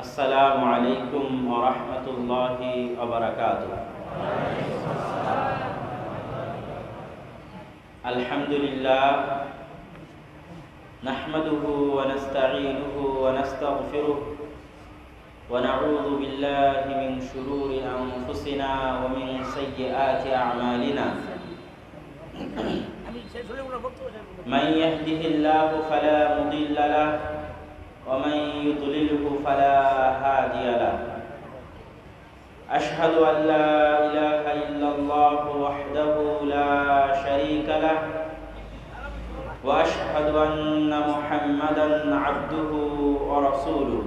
আসসালামু আলাইকুম ওয়া রাহমাতুল্লাহি ওয়া বারাকাতুহু। আলহামদুলিল্লাহ নাহমাদুহু ওয়া নাস্তাঈনুহু ওয়া নাস্তাগফিরুহু ওয়া নাউযু বিল্লাহি মিন শুরুরি আনফুসিনা ওয়া মিন সাইয়্যাতি আ'মালিনা। মান ইয়াহদিহিল্লাহু ফালা মুদিল্লা লাহু ومن يضلله فلا هادي له. أشهد أن لا إله إلا الله وحده لا شريك له وأشهد أن محمدا عبده ورسوله.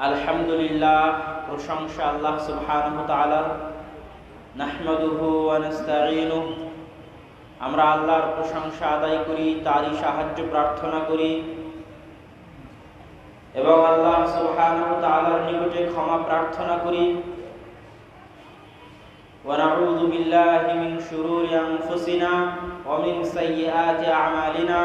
الحمد لله প্রশংসা আল্লাহ সুবহানাহু ওয়া তাআলার। নাহমাদুহু ওয়া নাস্তাঈনুহু, আমরা আল্লাহর প্রশংসা আদায় করি, তারই সাহায্য প্রার্থনা করি এবং আল্লাহ সুবহানাহু ওয়া তাআলার নিকটে ক্ষমা প্রার্থনা করি। ওয়া নাউযু বিল্লাহি মিন শুরুরি আনফুসিনা ওয়া মিন সাইয়্যাতি আ'মালিনা,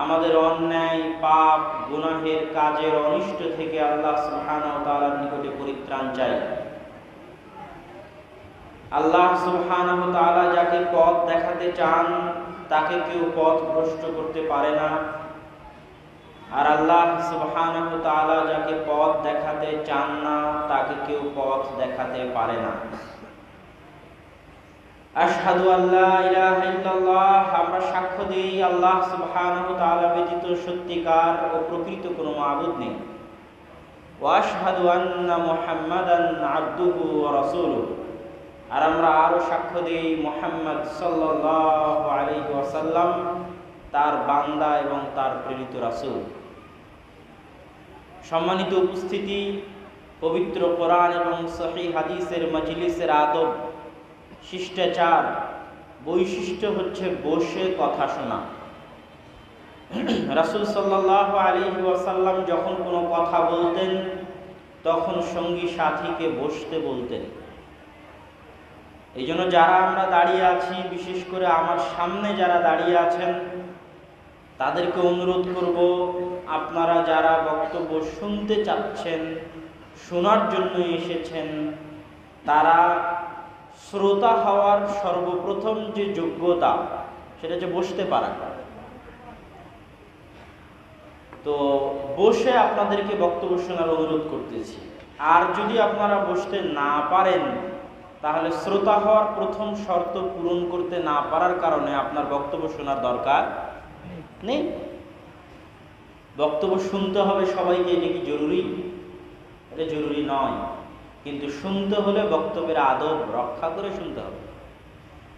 আমাদের অন্যায় পাপ গুনাহের কাজের অনিষ্ট থেকে আল্লাহ সুবহানাহু ওয়া তাআলার নিকটে পরিত্রাণ চাই। আল্লাহ সুবহানাহু ওয়া তাআলা যাকে পথ দেখাতে চান তাকে কেউ পথ ভ্রষ্ট করতে পারে না, আর আল্লাহ সুবহানাহু ওয়া তাআলা যাকে পথ দেখাতে চান না তাকে কেউ পথ দেখাতে পারে না। আশহাদু আল্লা ইলাহা ইল্লাল্লাহ, আমরা সাক্ষ্য দিই আল্লাহ সুবহানাহু ওয়া তাআলা ব্যতীত সত্যিকার ও প্রকৃত কোনো মাবুদ নেই। ওয়া আশহাদু আন্না মুহাম্মাদান আবদুহু ওয়া রাসূলুহু, আর আমরা আরো সাক্ষ্য দিই মুহাম্মদ সাল্লাল্লাহু আলাইহি ওয়াসাল্লাম তার বান্দা এবং তার প্রেরিত রাসূল। সম্মানিত উপস্থিতি, পবিত্র কোরআন এবং সহিহ হাদিসের মজলিসের আদব, শিষ্টাচার, বৈশিষ্ট্য হচ্ছে বসে কথা শোনা। রাসূল সাল্লাল্লাহু আলাইহি ওয়াসাল্লাম যখন কোনো কথা বলতেন তখন সঙ্গী সাথীকে বসতে বলতেন। এই জন্য যারা আমরা দাঁড়িয়ে আছি, বিশেষ করে আমার সামনে যারা দাঁড়িয়ে আছেন তাদেরকে অনুরোধ করব, আপনারা যারা বক্তব্য শুনতে চাচ্ছেন, শোনার জন্য এসেছেন, তারা শ্রোতা হওয়ার সর্বপ্রথম যে যোগ্যতা সেটা হচ্ছে বসতে পারা। তো বসে আপনাদেরকে বক্তব্য শোনার অনুরোধ করতেছি। আর যদি আপনারা বসতে না পারেন তাহলে শ্রোতা হওয়ার প্রথম শর্ত পূরণ করতে না পারার কারণে আপনার বক্তব্য শোনার দরকার নেই। বক্তব্য শুনতে হবে সবাইকে, এটা কি জরুরি? এটা জরুরি নয়, কিন্তু শুনতে হলে বক্তব্যের আদব রক্ষা করে শুনতে হবে।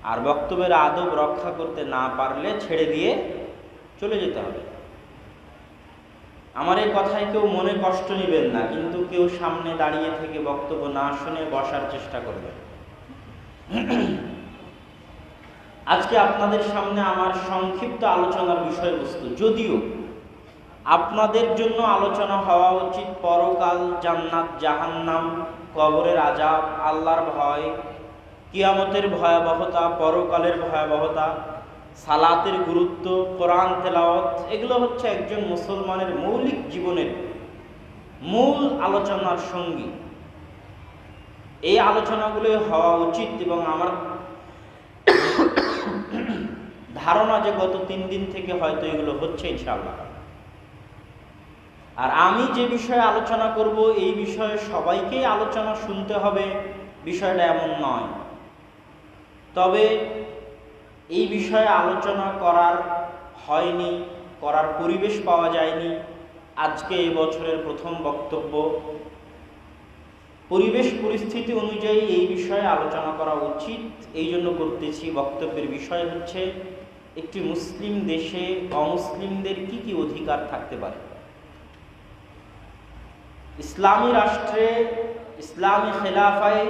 আর বক্তব্যের আদব রক্ষা করতে না পারলে ছেড়ে দিয়ে চলে যেতে হবে। আমার এই কথায় কেউ মনে কষ্ট নেবেন না, কিন্তু কেউ সামনে দাঁড়িয়ে থেকে বক্তব্য না শুনে বসার চেষ্টা করবেন। আজকে আপনাদের সামনে আমার সংক্ষিপ্ত আলোচনার বিষয়বস্তু, যদিও আপনাদের জন্য আলোচনা হওয়া উচিত পরকাল, জান্নাত, জাহান্নাম, কবরের আযাব, আল্লাহর ভয়, কিয়ামতের ভয়াবহতা, পরকালের ভয়াবহতা, সালাতের গুরুত্ব, কোরআন তেলাওয়াত, এগুলো হচ্ছে একজন মুসলমানের মৌলিক জীবনের মূল আলোচনার সঙ্গী। এই আলোচনাগুলো হওয়া উচিত এবং আমার ধারণা যে গত 3 দিন থেকে হয়তো এগুলো হচ্ছে ইনশাআল্লাহ। আর আমি যে বিষয়ে আলোচনা করব এই বিষয়ে সবাইকেই আলোচনা শুনতে হবে, বিষয়টা এমন নয়। তবে এই বিষয়ে আলোচনা করার হয়নি, করার পরিবেশ পাওয়া যায়নি। আজকে এই বছরের প্রথম বক্তব্য, পরিবেশ পরিস্থিতি অনুযায়ী এই বিষয়ে আলোচনা করা উচিত, এই জন্য করতেছি। বক্তব্যের বিষয় হচ্ছে একটি মুসলিম দেশে অমুসলিমদের কি কি অধিকার থাকতে পারে, ইসলামী রাষ্ট্রে, ইসলামী খেলাফায়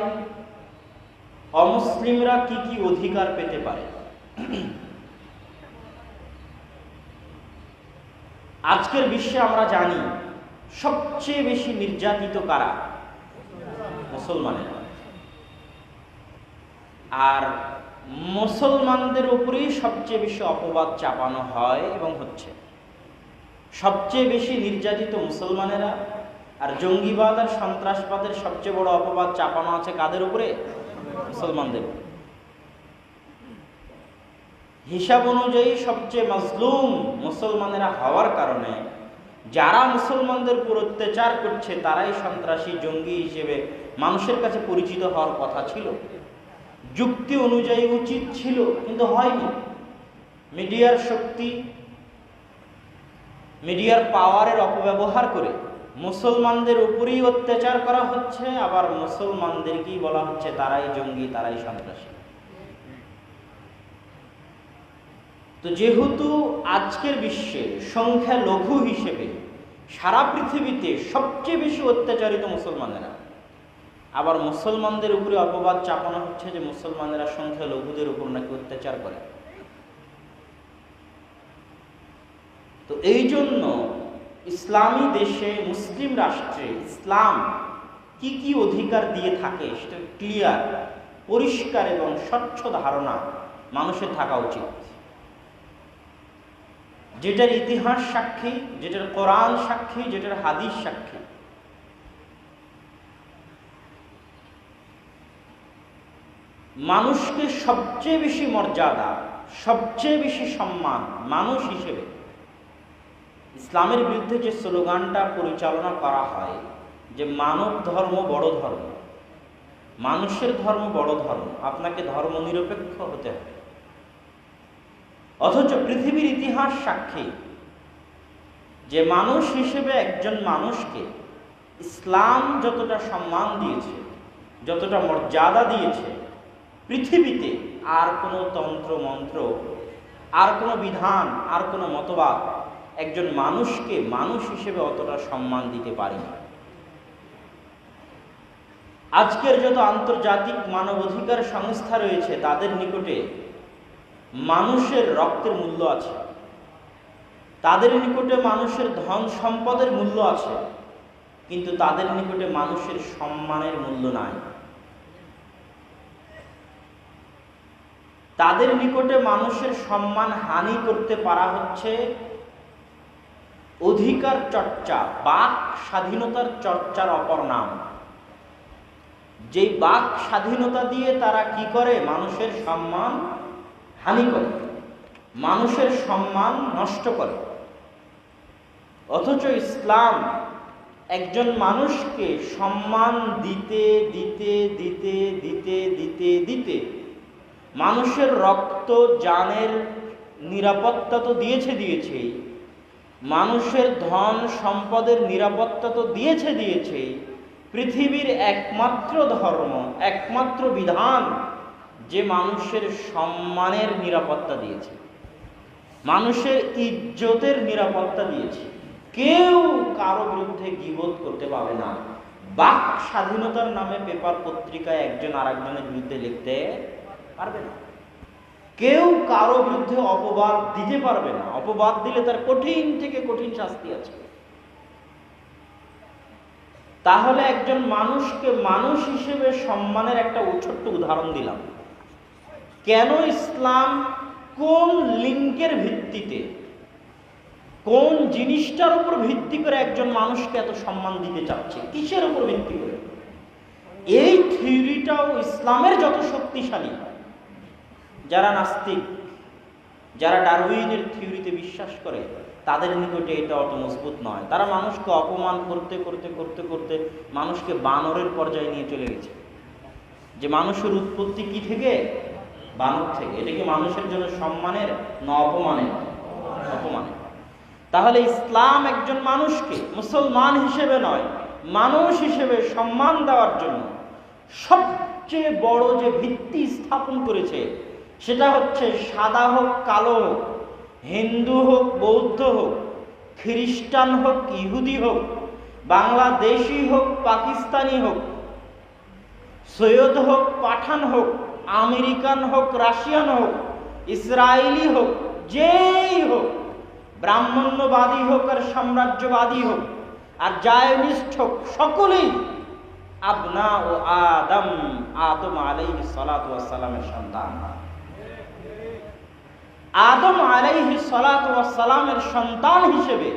অমুসলিমরা কি কি অধিকার পেতে পারে। আজকের বিশ্বে আমরা জানি সবচেয়ে বেশি নির্যাতিত কারা? মুসলমানেরা। আর মুসলমানদের উপরেই সবচেয়ে বেশি অপবাদ চাপানো হয় এবং হচ্ছে। সবচেয়ে বেশি নির্যাতিত মুসলমানেরা, আর জঙ্গিবাদ আর সন্ত্রাসবাদের সবচেয়ে বড় অপবাদ চাপানো আছে কাদের উপরে? মুসলমানদের। হিসাব অনুযায়ী সবচেয়ে মাজলুম মুসলমানেরা হওয়ার কারণে যারা মুসলমানদের উপর অত্যাচার করছে তারাই সন্ত্রাসী, জঙ্গি হিসেবে মানুষের কাছে পরিচিত হওয়ার কথা ছিল, যুক্তি অনুযায়ী উচিত ছিল, কিন্তু হয়নি। মিডিয়ার শক্তি, মিডিয়ার পাওয়ারের অপব্যবহার করে মুসলমানদের উপরেই অত্যাচার করা হচ্ছে, আবার মুসলমানদেরকেই বলা হচ্ছে তারাই জঙ্গি, তারাই সন্ত্রাসী। তো যেহেতু আজকের বিশ্বে সংখ্যালঘু হিসেবে সারা পৃথিবীতে সবচেয়ে বেশি অত্যাচারিত মুসলমানেরা, আবার মুসলমানদের উপরে অপবাদ চাপানো হচ্ছে যে মুসলমানেরা সংখ্যালঘুদের উপর নাকি অত্যাচার করে। তো এই জন্য ইসলামী দেশে, মুসলিম রাষ্ট্রে ইসলাম কি কি অধিকার দিয়ে থাকে সেটা ক্লিয়ার, পরিষ্কার এবং স্বচ্ছ ধারণা মানুষের থাকা উচিত, যেটার ইতিহাস সাক্ষী, যেটার কোরআন সাক্ষী, যেটার হাদিস সাক্ষী। মানুষকে সবচেয়ে বেশি মর্যাদা, সবচেয়ে বেশি সম্মান মানুষ হিসেবে ইসলামের বিরুদ্ধে যে স্লোগানটা পরিচালনা করা হয় যে মানব ধর্ম বড় ধর্ম, মানুষের ধর্ম বড় ধর্ম, আপনাকে ধর্ম নিরপেক্ষ হতে হবে, অথচ পৃথিবীর ইতিহাস সাক্ষী যে মানুষ হিসেবে একজন মানুষকে ইসলাম যতটা সম্মান দিয়েছে, যতটা মর্যাদা দিয়েছে, পৃথিবীতে আর কোনো তন্ত্র মন্ত্র, আর কোনো বিধান, আর কোনো মতবাদ একজন মানুষকে মানুষ হিসেবে অতটা সম্মান দিতে পারেনি। আজকের যত আন্তর্জাতিক মানবাধিকার সংস্থা রয়েছে তাদের নিকটে মানুষের রক্তের মূল্য আছে, তাদের নিকটে মানুষের ধন সম্পদের মূল্য আছে, কিন্তু তাদের নিকটে মানুষের সম্মানের মূল্য নাই। তাদের নিকটে মানুষের সম্মান হানি করতে পারা হচ্ছে অধিকার চর্চা, বাক স্বাধীনতার চর্চার অপর নাম। যেই বাক স্বাধীনতা দিয়ে তারা কি করে? মানুষের সম্মান হানি করে, মানুষের সম্মান নষ্ট করে। অথচ ইসলাম একজন মানুষকে সম্মান দিতে দিতে দিতে দিতে দিতে দিতে মানুষের রক্ত, জানের নিরাপত্তা তো দিয়েছে, মানুষের ধন সম্পদের নিরাপত্তা তো দিয়েছে, পৃথিবীর একমাত্র ধর্ম, একমাত্র বিধান যে মানুষের সম্মানের নিরাপত্তা দিয়েছে, মানুষের ইজ্জতের নিরাপত্তা দিয়েছে। কেউ কারো বিরুদ্ধে গীবত করতে পারবে না, বাক স্বাধীনতার নামে পেপার পত্রিকায় একজন আরেকজনের বিরুদ্ধে লিখতে পারবে না, কেউ কারো বিরুদ্ধে অপবাদ দিতে পারবে না, অপবাদ দিলে তার কঠিন থেকে কঠিন শাস্তি আছে। তাহলে একজন মানুষকে মানুষ হিসেবে সম্মানের একটা ছোট্ট উদাহরণ দিলাম। কেন ইসলাম কোন লিঙ্কের ভিত্তিতে, কোন জিনিসটার উপর ভিত্তি করে একজন মানুষকে এত সম্মান দিতে চাচ্ছে, কিসের উপর ভিত্তি করে? এই থিওরিটাও ইসলামের যত শক্তিশালী, যারা নাস্তিক, যারা ডারউইনের থিওরিতে বিশ্বাস করে, তাদের নিকটে এটা অত মজবুত নয়। তারা মানুষকে অপমান করতে করতে করতে করতে মানুষকে বানরের পর্যায়ে নিয়ে চলে গেছে, যে মানুষের উৎপত্তি কি থেকে? বানর থেকে। এটা কি মানুষের জন্য সম্মানের না অপমানের? অপমানের। তাহলে ইসলাম একজন মানুষকে মুসলমান হিসেবে নয়, মানুষ হিসেবে সম্মান দেওয়ার জন্য সবচেয়ে বড় যে ভিত্তি স্থাপন করেছে সেটা হচ্ছে সাদা হোক কালো হোক, হিন্দু হোক বৌদ্ধ হোক, খ্রিস্টান হোক ইহুদি হোক, বাংলাদেশি হোক পাকিস্তানি হোক, সৈয়দ হোক পাঠান হোক, আমেরিকান হোক রাশিয়ান হোক, ইসরায়েলি হোক, যেই হোক, ব্রাহ্মণ্যবাদী হোক আর সাম্রাজ্যবাদী হোক আর জায়নিস্ট হোক, সকলেই আবনা ও আদম আলাইহিস সালাতু ওয়াস সালামের সন্তান। আদম আলাইহিস সালাতু ওয়াস সালামের সন্তান হিসেবে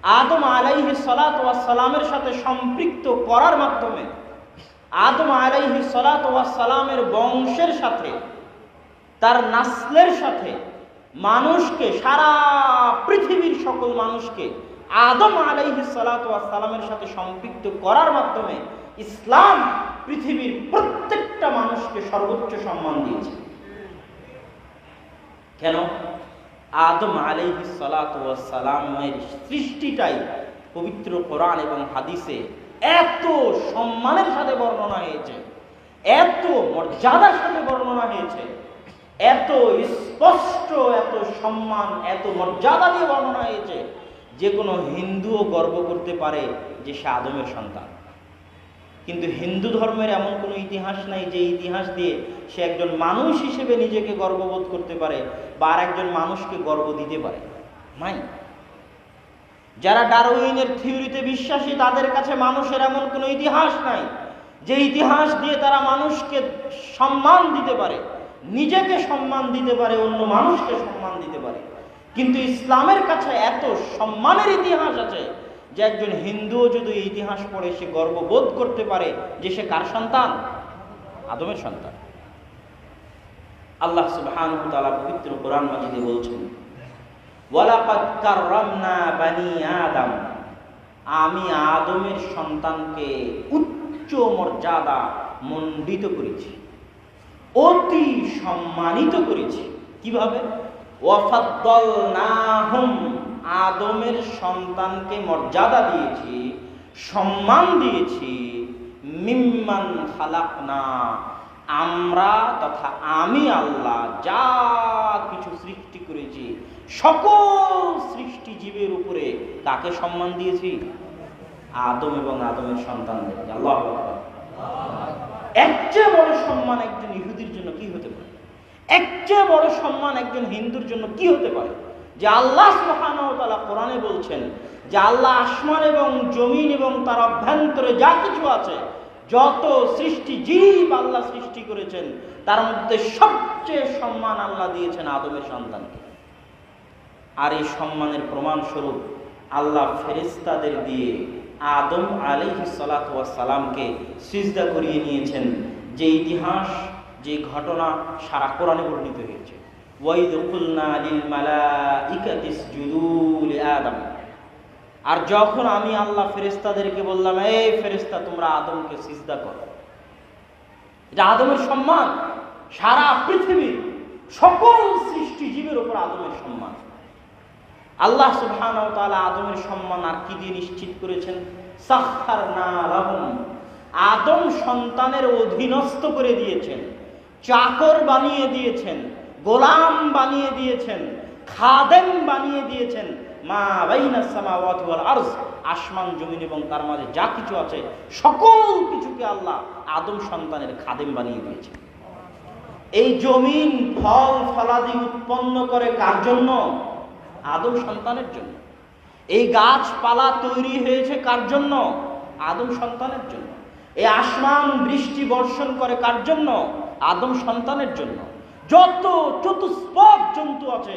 আদম আলাইহিস সালাতু ওয়াস সালামের সাথে সম্পৃক্ত করার মাধ্যমে আদম আলাইহিস সালাতু ওয়াস সালামের বংশের সাথে, তার নাসলের সাথে মানুষকে, সারা পৃথিবীর সকল মানুষকে আদম আলাইহিস সালাতু ওয়াস সালামের সাথে সম্পৃক্ত করার মাধ্যমে ইসলাম পৃথিবীর প্রত্যেকটা মানুষকে সর্বোচ্চ সম্মান দিয়েছে। কেন? আদম আলাইহিস সালাতু ওয়াস সালামের সৃষ্টিটাই পবিত্র কোরআন এবং হাদিসে এত সম্মানের সাথে বর্ণনা হয়েছে, এত মর্যাদার সাথে বর্ণনা হয়েছে, এত স্পষ্ট, এত সম্মান, এত মর্যাদা দিয়ে বর্ণনা হয়েছে যে কোনো হিন্দুও গর্ব করতে পারে যে সে আদমের সন্তান। কিন্তু হিন্দু ধর্মের এমন কোনো ইতিহাস নাই যে ইতিহাস দিয়ে সে একজন মানুষ হিসেবে নিজেকে গর্ববোধ করতে পারে বা আর একজন মানুষকে গর্ব দিতে পারে, নাই। যারা ডারউইনের থিওরিতে বিশ্বাসী তাদের কাছে মানুষের এমন কোনো ইতিহাস নাই যে ইতিহাস দিয়ে তারা মানুষকে সম্মান দিতে পারে, নিজেকে সম্মান দিতে পারে, অন্য মানুষকে সম্মান দিতে পারে। কিন্তু ইসলামের কাছে এত সম্মানের ইতিহাস আছে যে একজন হিন্দুও যদি এই ইতিহাস পড়ে সে গর্ববোধ করতে পারে যে সে কার সন্তান? আদমের সন্তান। আল্লাহ সুবহানাহু ওয়া তাআলা পবিত্র কোরআন মাজিদে বলছেন, ওয়ালাকাদ কাররামনা বানি আদম, আমি আদমের সন্তানকে উচ্চ মর্যাদা মণ্ডিত করেছি, অতি সম্মানিত করেছি। কিভাবে? ওয়াফাদ্দালনাহুম, আদমের সন্তানকে মর্যাদা দিয়েছি, সম্মান দিয়েছি, মিম্মান খালাকনা, আমরা তথা আমি আল্লাহ যা কিছু সৃষ্টি করেছি সকল সৃষ্টি জীবের উপরে কাকে সম্মান দিয়েছি? আদম এবং আদমের সন্তানদেরকে। আল্লাহু আকবার। এর চেয়ে বড় সম্মান একজন ইহুদির জন্য কি হতে পারে? এর চেয়ে বড় সম্মান একজন হিন্দুর জন্য কি হতে পারে? যে আল্লাহ সুবহানাহু ওয়া তাআলা কোরআনে বলছেন যে আল্লাহ আসমান এবং জমিন এবং তার অভ্যন্তরে যা কিছু আছে, যত সৃষ্টি জীব আল্লাহ সৃষ্টি করেছেন তার মধ্যে সবচেয়ে সম্মান আল্লাহ দিয়েছেন আদমের সন্তানকে। আর এই সম্মানের প্রমাণস্বরূপ আল্লাহ ফেরেশতাদের দিয়ে আদম আলাইহিস সালাতু ওয়াস সালামকে সিজদা করিয়ে নিয়েছেন, যে ইতিহাস, যে ঘটনা সারা কোরআনে বর্ণিত হয়েছে। ওয়াইদ কুলনা লিল মালাইকাতি ইসজুদু লিআদম, আর যখন আমি আল্লাহ ফেরেশতাদেরকে বললাম, এই ফেরেশতা তোমরা আদমকে সিজদা করো, এটা আদমের সম্মান। সারা পৃথিবীর সকল সৃষ্টি জীবের উপর আদমের সম্মান। আল্লাহ সুবহানাহু ওয়া তাআলা আদমের সম্মান আর কি দিয়ে নিশ্চিত করেছেন? সাখখারনা লাহুম, আদম সন্তানের অধীনস্থ করে দিয়েছেন, চাকর বানিয়ে দিয়েছেন, গোলাম বানিয়ে দিয়েছেন, খাদেম বানিয়ে দিয়েছেন। মা বাইনাস সামাওয়াতি ওয়াল আরজ, আসমান জমিন এবং তার মাঝে যা কিছু আছে সকল কিছুকে আল্লাহ আদম সন্তানের খাদেম বানিয়ে দিয়েছেন। এই জমিন ফল ফলাদি উৎপন্ন করে কার জন্য? আদম সন্তানের জন্য। এই গাছপালা তৈরি হয়েছে কার জন্য? আদম সন্তানের জন্য। এই আসমান বৃষ্টি বর্ষণ করে কার জন্য? আদম সন্তানের জন্য। যত চতুষ্পদ জন্তু আছে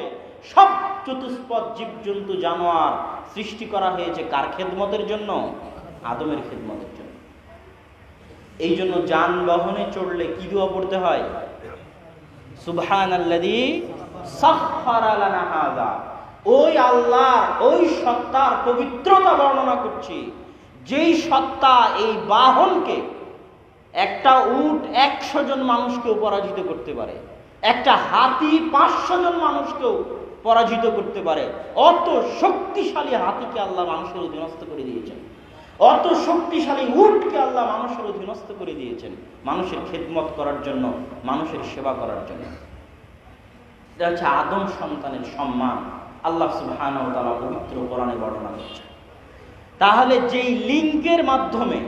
সব চতুষ্পদ জীবজন্তু জানোয়ার সৃষ্টি করা হয়েছে কার খেদমতের জন্য? আদমের খেদমতের জন্য। এই জন্য যানবাহনে চড়লে কি দোয়া পড়তে হয়? সুবহানাল্লাযী সাখখারা লানা হাযা, ওই আল্লাহর, ওই সত্তার পবিত্রতা বর্ণনা করছি, যেই সত্তা এই বাহনকে, একটা উট 100 জন মানুষকেও পরাজিত করতে পারে, একটা হাতি 500 জন মানুষকেও পরাজিত করতে পারে। অত শক্তিশালী হাতিকে আল্লাহ মানুষের অধীনস্থ করে দিয়েছেন, অত শক্তিশালী উটকে আল্লাহ মানুষের অধীনস্থ করে দিয়েছেন মানুষের খেদমত করার জন্য, মানুষের সেবা করার জন্য। এটা হচ্ছে আদম সন্তানের সম্মান। আল্লাহ সুবহানাহু ওয়া তাআলা পবিত্র কোরআনে বর্ণনা করছেন। তাহলে যেই লিঙ্গের মাধ্যমে,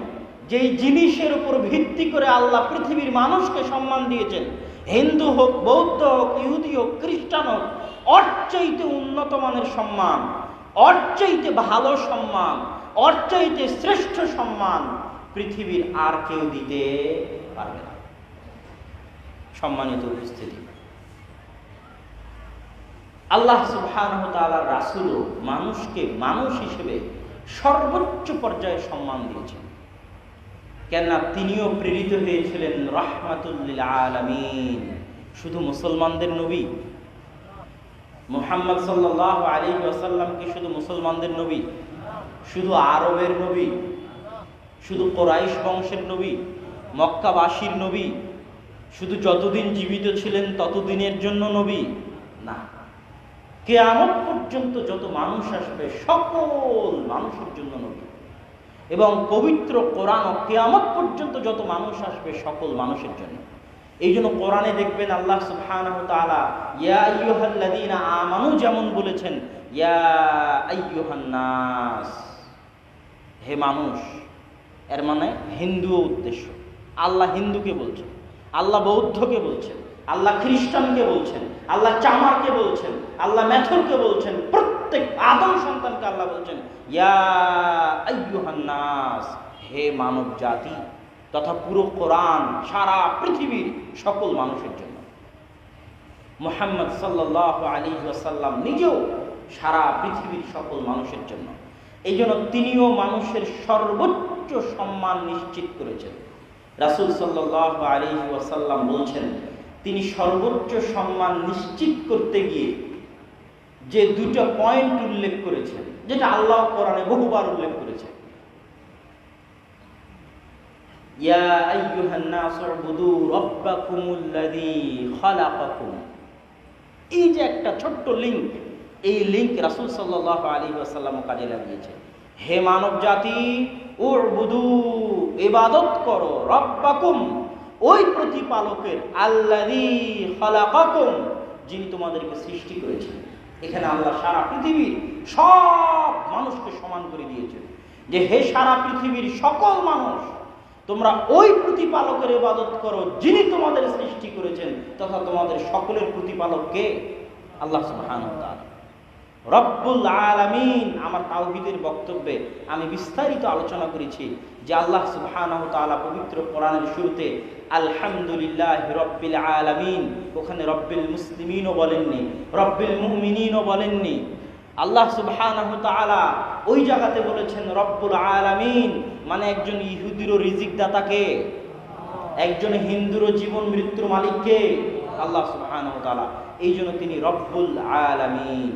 যেই জিনিসের উপর ভিত্তি করে আল্লাহ পৃথিবীর মানুষকে সম্মান দিয়েছেন, হিন্দু হোক, বৌদ্ধ হোক, ইহুদি হোক, খ্রিস্টান হোক, ওর চাইতে উন্নত মানের সম্মান, ওর চাইতে ভালো সম্মান, ওর চাইতে শ্রেষ্ঠ সম্মান পৃথিবীর আর কেউ দিতে পারবে না। সম্মানিত উপস্থিতি, আল্লাহ সুবহানাহু ওয়া তাআলার রাসূলও মানুষকে মানুষ হিসেবে সর্বোচ্চ পর্যায়ে সম্মান দিয়েছেন। কেননা তিনিও প্রেরিত হয়েছিলেন রাহমাতুল লিল আলামিন। শুধু মুসলমানদের নবী মুহাম্মদ সাল্লাল্লাহু আলাইহি ওয়াসাল্লাম কি শুধু মুসলমানদের নবী, শুধু আরবের নবী, শুধু কোরাইশ বংশের নবী, মক্কাবাসীর নবী, শুধু যতদিন জীবিত ছিলেন ততদিনের জন্য নবী? না, কিয়ামত পর্যন্ত যত মানুষ আসবে সকল মানুষের জন্য নবী। এবং পবিত্র কোরআন কিয়ামত পর্যন্ত যত মানুষ আসবে সকল মানুষের জন্য। এই জন্য কোরআনে দেখবেন আল্লাহ সুবহানাহু ওয়া তাআলা ইয়া আইয়ুহাল্লাযীনা আমানু যেমন বলেছেন ইয়া আইয়ুহান নাস, হে মানুষ। এর মানে হিন্দু উদ্দেশ্য। আল্লাহ হিন্দুকে বলছেন, আল্লাহ বৌদ্ধকে বলছেন, আল্লাহ খ্রিস্টানকে বলছেন, আল্লাহ চামারকে বলছেন, আল্লাহ মেথরকে বলছেন, প্রত্যেক আদম সন্তানকে আল্লাহ বলছেন ইয়া আইয়ুহান নাস, হে মানব জাতি। তথা পুরো কোরআন সারা পৃথিবীর সকল মানুষের জন্য। মুহাম্মদ সাল্লাল্লাহু আলাইহি ওয়াসাল্লাম নিজেও সারা পৃথিবীর সকল মানুষের জন্য। এই জন্য তিনিও মানুষের সর্বোচ্চ সম্মান নিশ্চিত করেছেন। রাসূল সাল্লাল্লাহু আলাইহি ওয়াসাল্লাম বলছেন, তিনি সর্বোচ্চ সম্মান নিশ্চিত করতে গিয়ে যে দুটো পয়েন্ট উল্লেখ করেছেন, যেটা আল্লাহ কোরআনে বহুবার উল্লেখ করেছেন, ইয়া আইয়ুহান নাসু উবুদু রাব্বাকুমুল্লাযী খালাকাকুম। এই যে একটা ছোট্ট লিংক, এই লিংক রাসূল সাল্লাল্লাহু আলাইহি ওয়াসাল্লাম কাজে লাগিয়েছে। হে মানব জাতি, উবুদু, ইবাদত করো, রাব্বাকুম, ওই প্রতিপালকের, আল্লাযী খালাকাকুম, যিনি তোমাদেরকে সৃষ্টি করেছেন। এখানে আল্লাহ সারা পৃথিবীর সব মানুষকে সমান করে দিয়েছেন যে হে সারা পৃথিবীর সকল মানুষ, তোমরা ওই প্রতিপালকের ইবাদত করো যিনি তোমাদের সৃষ্টি করেছেন তথা তোমাদের সকলের প্রতিপালক কে? আল্লাহ সুবহানাহু ওয়া তাআলা, রব্বুল আলামিন। আমার তাওহীদের বক্তব্যে আমি বিস্তারিত আলোচনা করেছি যে আল্লাহ সুবহানাহু ওয়া তাআলা পবিত্র কোরআনের শুরুতে আলহামদুলিল্লাহি রব্বিল আলামিন, ওখানে রব্বিল মুসলিমিনও বলেননি, রব্বিল মুমিনিনও বলেননি। আল্লাহ সুবহানাহু ওয়া তাআলা ওই জায়গাতে বলেছেন রব্বুল আলামিন, মানে একজন ইহুদিরও রিজিক দাতাকে, একজন হিন্দুরও জীবন মৃত্যুর মালিককে, আল্লাহ সুবহানাহু ওয়া তাআলা। এই জন্য তিনি রব্বুল আলামিন।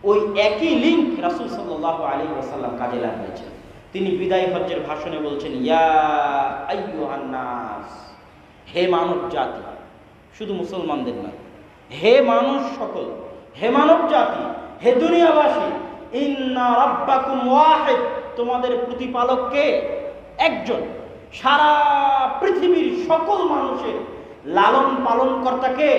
ওই একই লিঙ্ক রাসূল সাল্লাল্লাহু আলাইহি ওয়াসাল্লাম কাজে লাগিয়েছেন। তিনি বিদায় হজ্জের ভাষণে বলছেন ইয়া আইয়ুহান নাস, হে মানব জাতি, শুধু মুসলমানদের নয়, হে মানুষ সকল, হে মানব জাতি, হে দুনিয়াবাসী, ইন্না রাব্বাকুম ওয়াহিদ, তোমাদের প্রতিপালক কে? একজন। সারা পৃথিবীর সকল মানুষের লালন পালন কর্তা কে?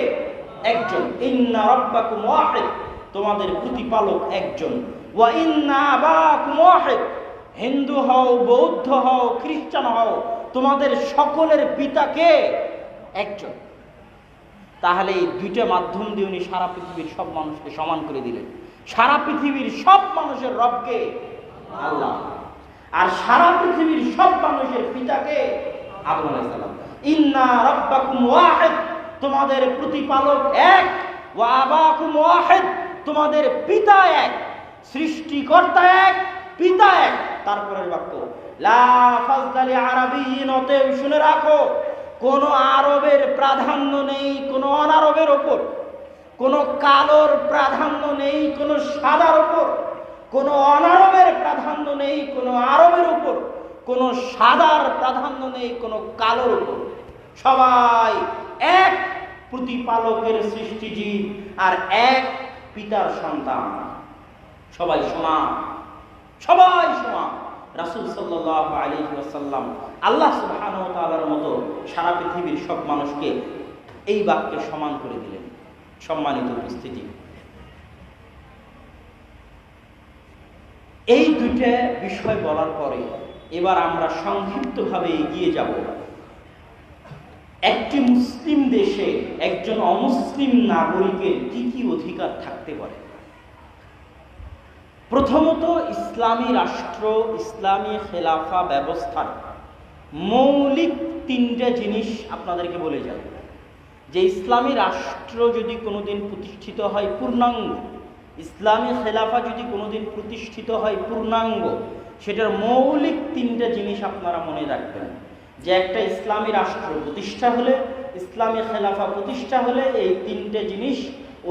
একজন। ইন্না রাব্বাকুম ওয়াহিদ, তোমাদের প্রতিপালক একজন। ওয়া ইন্না আবাকুম ওয়াহিদ, হিন্দু হও, বৌদ্ধ হও, খ্রিস্টান হও, তোমাদের সকলের পিতা কে? একজন। তাহলে এই দুইটা মাধ্যম দিয়ে উনি সারা পৃথিবীর সব মানুষকে সমান করে দিলেন। সারা পৃথিবীর সব মানুষের রবকে? আল্লাহ। আর সারা পৃথিবীর সব মানুষের পিতাকে? আদম আলাইহিস সালাম। ইন্না রাব্বাকুম ওয়াহিদ, তোমাদের প্রতিপালক এক। ওয়া আবাকুম ওয়াহিদ, তোমাদের পিতা এক, সৃষ্টিকর্তা এক, পিতা এক। তারপরের বাক্য লা ফাজদালি আরাবিয়্যিন, অতএব শুনে রাখো, কোন আরবের প্রাধান্য নেই কোন অনারবের ওপর, কোন কালোর প্রাধান্য নেই কোন সাদার ওপর, কোন অনারবের প্রাধান্য নেই কোন আরবের উপর, কোন সাদার প্রাধান্য নেই কোন কালোর উপর। সবাই এক প্রতিপালকের সৃষ্টিজীব আর এক পিতার সন্তান। সবাই সমান, সবাই সমান। রাসূল সাল্লাল্লাহু আলাইহি ওয়াসাল্লাম আল্লাহ সুবহানাহু ওয়া তাআলার মতো সারা পৃথিবীর সব মানুষকে এই বাক্যে সমান করে দিলেন। সম্মানিত উপস্থিতি, এই দুইটা বিষয় বলার পরে এবার আমরা সংক্ষিপ্তভাবে এগিয়ে যাব। একটি মুসলিম দেশে একজন অমুসলিম নাগরিকের কি কি অধিকার থাকতে পারে। প্রথমত, ইসলামী রাষ্ট্র, ইসলামী খেলাফা ব্যবস্থার মৌলিক তিনটা জিনিস আপনাদেরকে বলে যাই যে ইসলামী রাষ্ট্র যদি কোনোদিন প্রতিষ্ঠিত হয় পূর্ণাঙ্গ, ইসলামী খেলাফা যদি কোনোদিন প্রতিষ্ঠিত হয় পূর্ণাঙ্গ, সেটার মৌলিক তিনটা জিনিস আপনারা মনে রাখবেন, যে একটা ইসলামী রাষ্ট্র প্রতিষ্ঠা হলে, ইসলামী খেলাফা প্রতিষ্ঠা হলে এই তিনটে জিনিস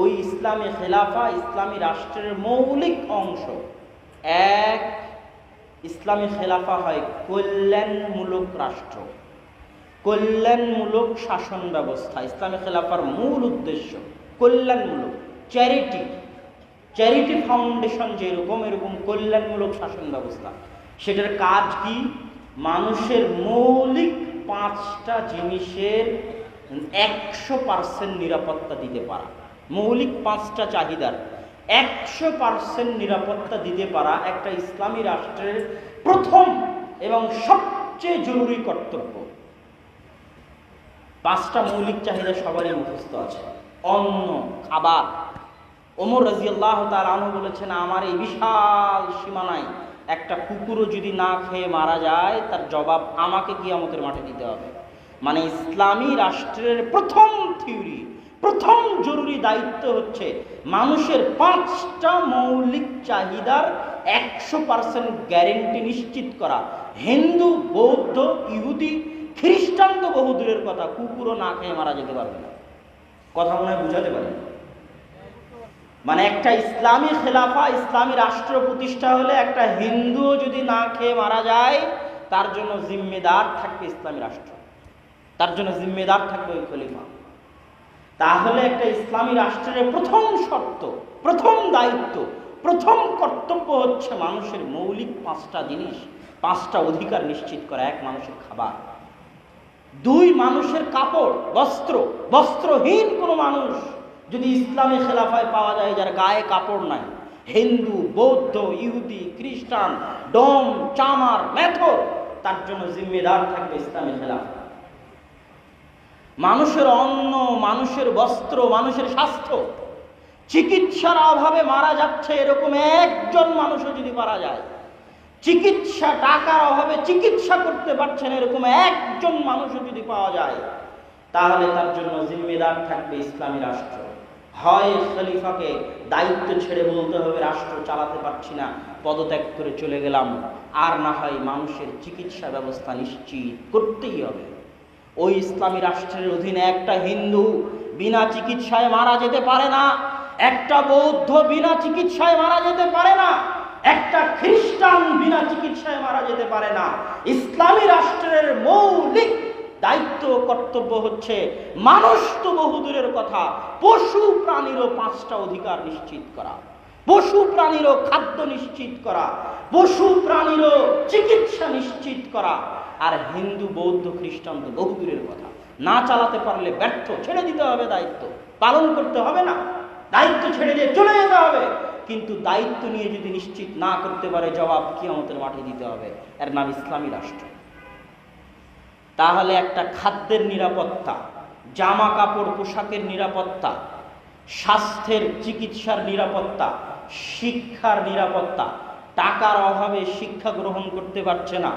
ওই ইসলামী খেলাফা ইসলামী রাষ্ট্রের মৌলিক অংশ। এক, ইসলামী খেলাফা হয় কল্যাণমূলক রাষ্ট্র, কল্যাণমূলক শাসন ব্যবস্থা। ইসলামী খেলাফার মূল উদ্দেশ্য কল্যাণমূলক, চ্যারিটি ফাউন্ডেশন যেরকম, এরকম কল্যাণমূলক শাসন ব্যবস্থা। সেটার কাজ কি? মানুষের মৌলিক 5টা জিনিসের 100% নিরাপত্তা দিতে পারা, মৌলিক 5টা চাহিদার 100% নিরাপত্তা দিতে পারা একটা ইসলামী রাষ্ট্রের প্রথম এবং সবচেয়ে জরুরি কর্তব্য। 5টা মৌলিক চাহিদা সবারই মুখস্থ আছে। অন্ন, খাবার। ওমর রাদিয়াল্লাহু তাআলা আনহু বলেছেন, আমার এই বিশাল সীমানায় একটা কুকুরও যদি না খেয়ে মারা যায়, তার জবাব আমাকে কিয়ামতের মাঠে দিতে হবে। মানে ইসলামী রাষ্ট্রের প্রথম থিওরি, প্রথম জরুরি দায়িত্ব হচ্ছে মানুষের 5টা মৌলিক চাহিদার 100% গ্যারেন্টি নিশ্চিত করা। হিন্দু, বৌদ্ধ, ইহুদি, খ্রিস্টান তো বহুদূরের কথা, কুকুরও না খেয়ে মারা যেতে পারবে না। কথা মনে হয় বুঝাতে পারি? মানে একটা ইসলামী খেলাফা ইসলামী রাষ্ট্র প্রতিষ্ঠা হলে একটা হিন্দুও যদি না খেয়ে মারা যায়, তার জন্য জিম্মেদার থাকবে ইসলামী রাষ্ট্র, তার জন্য জিম্মেদার থাকবে ওই খলিফা। তাহলে একটা ইসলামী রাষ্ট্রের প্রথম শর্ত, প্রথম দায়িত্ব, প্রথম কর্তব্য হচ্ছে মানুষের মৌলিক 5টা জিনিস, 5টা অধিকার নিশ্চিত করা। 1, মানুষের খাবার। 2, মানুষের কাপড়, বস্ত্র। বস্ত্রহীন কোনো মানুষ যদি ইসলামী খেলাফায় পাওয়া যায় যার গায়ে কাপড় নাই, হিন্দু, বৌদ্ধ, ইহুদি, খ্রিস্টান, ডোম, চামার, মেথর, তার জন্য জিম্মেদার থাকবে ইসলামী খেলাফা। মানুষের অন্ন, মানুষের বস্ত্র, মানুষের স্বাস্থ্য। চিকিৎসার অভাবে মারা যাচ্ছে এরকম একজন মানুষও যদি মারা যায়, চিকিৎসা, টাকার অভাবে চিকিৎসা করতে পারছেন এরকম একজন মানুষও যদি পাওয়া যায়, তাহলে তার জন্য জিম্মেদার থাকবে ইসলামী রাষ্ট্র। হয় খলিফাকে দায়িত্ব ছেড়ে বলতে হবে রাষ্ট্র চালাতে পারছি না, পদত্যাগ করে চলে গেলাম, আর না হয় মানুষের চিকিৎসা ব্যবস্থা নিশ্চিত করতেই হবে। ওই ইসলামী রাষ্ট্রের অধীনে একটা হিন্দু বিনা চিকিৎসায় মারা যেতে পারে না, একটা বৌদ্ধ বিনা চিকিৎসায় মারা যেতে পারে না, একটা খ্রিস্টান বিনা চিকিৎসায় মারা যেতে পারে না। ইসলামী রাষ্ট্রের মৌলিক দায়িত্ব, কর্তব্য হচ্ছে মানুষ তো বহুদূরের কথা, পশু প্রাণীরও 5টা অধিকার নিশ্চিত করা, পশু প্রাণীরও খাদ্য নিশ্চিত করা, পশু প্রাণীরও চিকিৎসা নিশ্চিত করা। আর হিন্দু, বৌদ্ধ, খ্রিস্টান তো বহুদূরের কথা, না চালাতে পারলে ব্যর্থ, ছেড়ে দিতে হবে, দায়িত্ব পালন করতে হবে না, দায়িত্ব ছেড়ে দিয়ে চলে যেতে হবে। কিন্তু দায়িত্ব নিয়ে যদি নিশ্চিত না করতে পারে, জবাব কিয়ামতের মাঠে দিতে হবে। এর নাম ইসলামী রাষ্ট্র। তাহলে একটা খাদ্যের নিরাপত্তা, জামা কাপড় পোশাকের নিরাপত্তা, স্বাস্থ্যের চিকিৎসার নিরাপত্তা, শিক্ষার নিরাপত্তা। টাকার অভাবে শিক্ষা গ্রহণ করতে পারছে না,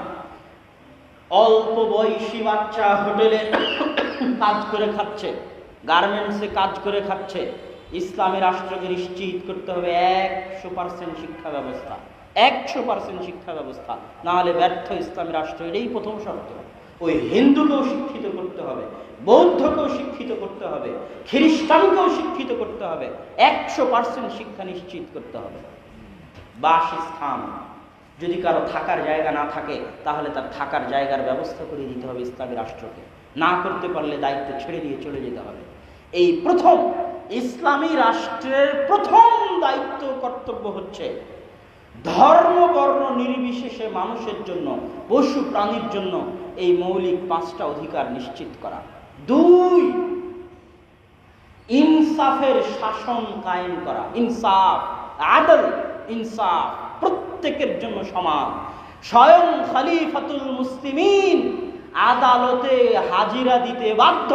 অল্প বয়সী বাচ্চা হোটেলে কাজ করে খাচ্ছে, গার্মেন্টসে কাজ করে খাচ্ছে। ইসলামী রাষ্ট্রকে নিশ্চিত করতে হবে 100% শিক্ষা ব্যবস্থা, 100% শিক্ষা ব্যবস্থা, না হলে ব্যর্থ ইসলামী রাষ্ট্র। এটাই প্রথম শর্ত। ওই হিন্দুকেও শিক্ষিত করতে হবে, বৌদ্ধকেও শিক্ষিত করতে হবে, খ্রিস্টানকেও শিক্ষিত করতে হবে, 100% শিক্ষা নিশ্চিত করতে হবে। বাসস্থান, যদি কারো থাকার জায়গা না থাকে তাহলে তার থাকার জায়গার ব্যবস্থা করে দিতে হবে ইসলামী রাষ্ট্রকে, না করতে পারলে দায়িত্ব ছেড়ে দিয়ে চলে যেতে হবে। এই প্রথম ইসলামী রাষ্ট্রের প্রথম দায়িত্ব, কর্তব্য হচ্ছে ধর্ম বর্ণ নির্বিশেষে মানুষের জন্য, পশু প্রাণীর জন্য এই মৌলিক 5টা অধিকার নিশ্চিত করা। 2, ইনসাফের শাসন কায়েম করা, ইনসাফ, আদল, ইনসাফ, প্রত্যেকের জন্য সমান। স্বয়ং খলিফাতুল মুসলিমিন আদালতে হাজিরা দিতে বাধ্য।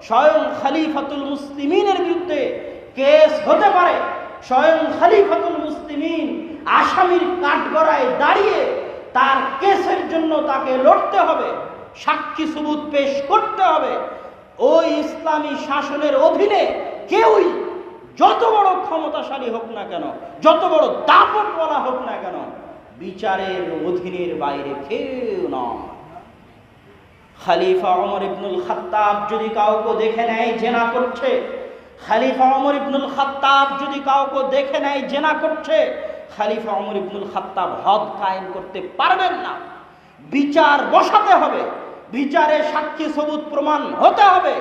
স্বয়ং খলিফাতুল মুসলিমিনের বিরুদ্ধে কেস হতে পারে, স্বয়ং খলিফাতুল মুসলিমিন আসামির কাঠগড়ায় দাঁড়িয়ে তার কেসের জন্য তাকে লড়তে হবে, সাক্ষী সুবুত পেশ করতে হবে। ওই ইসলামী শাসনের অধীনে কেউই যত বড় ক্ষমতাশালী হোক না কেন, যত বড় দাপটওয়ালা হোক না কেন, বিচারের অধীনের বাইরে কেউ নয়। খলিফা ওমর ইবনুল খাত্তাব যদি কাউকে দেখে নেয় জেনা করছে, খলিফা ওমর ইবনুল খাত্তাব যদি কাউকে দেখে নেয় জেনা করছে, খলিফা ওমর ইবনুল খাত্তাব হদ কায়েম করতে পারবেন না। বিচার বসাতে হবে, বিচারে সাক্ষী সবুত প্রমাণ হতে হবে।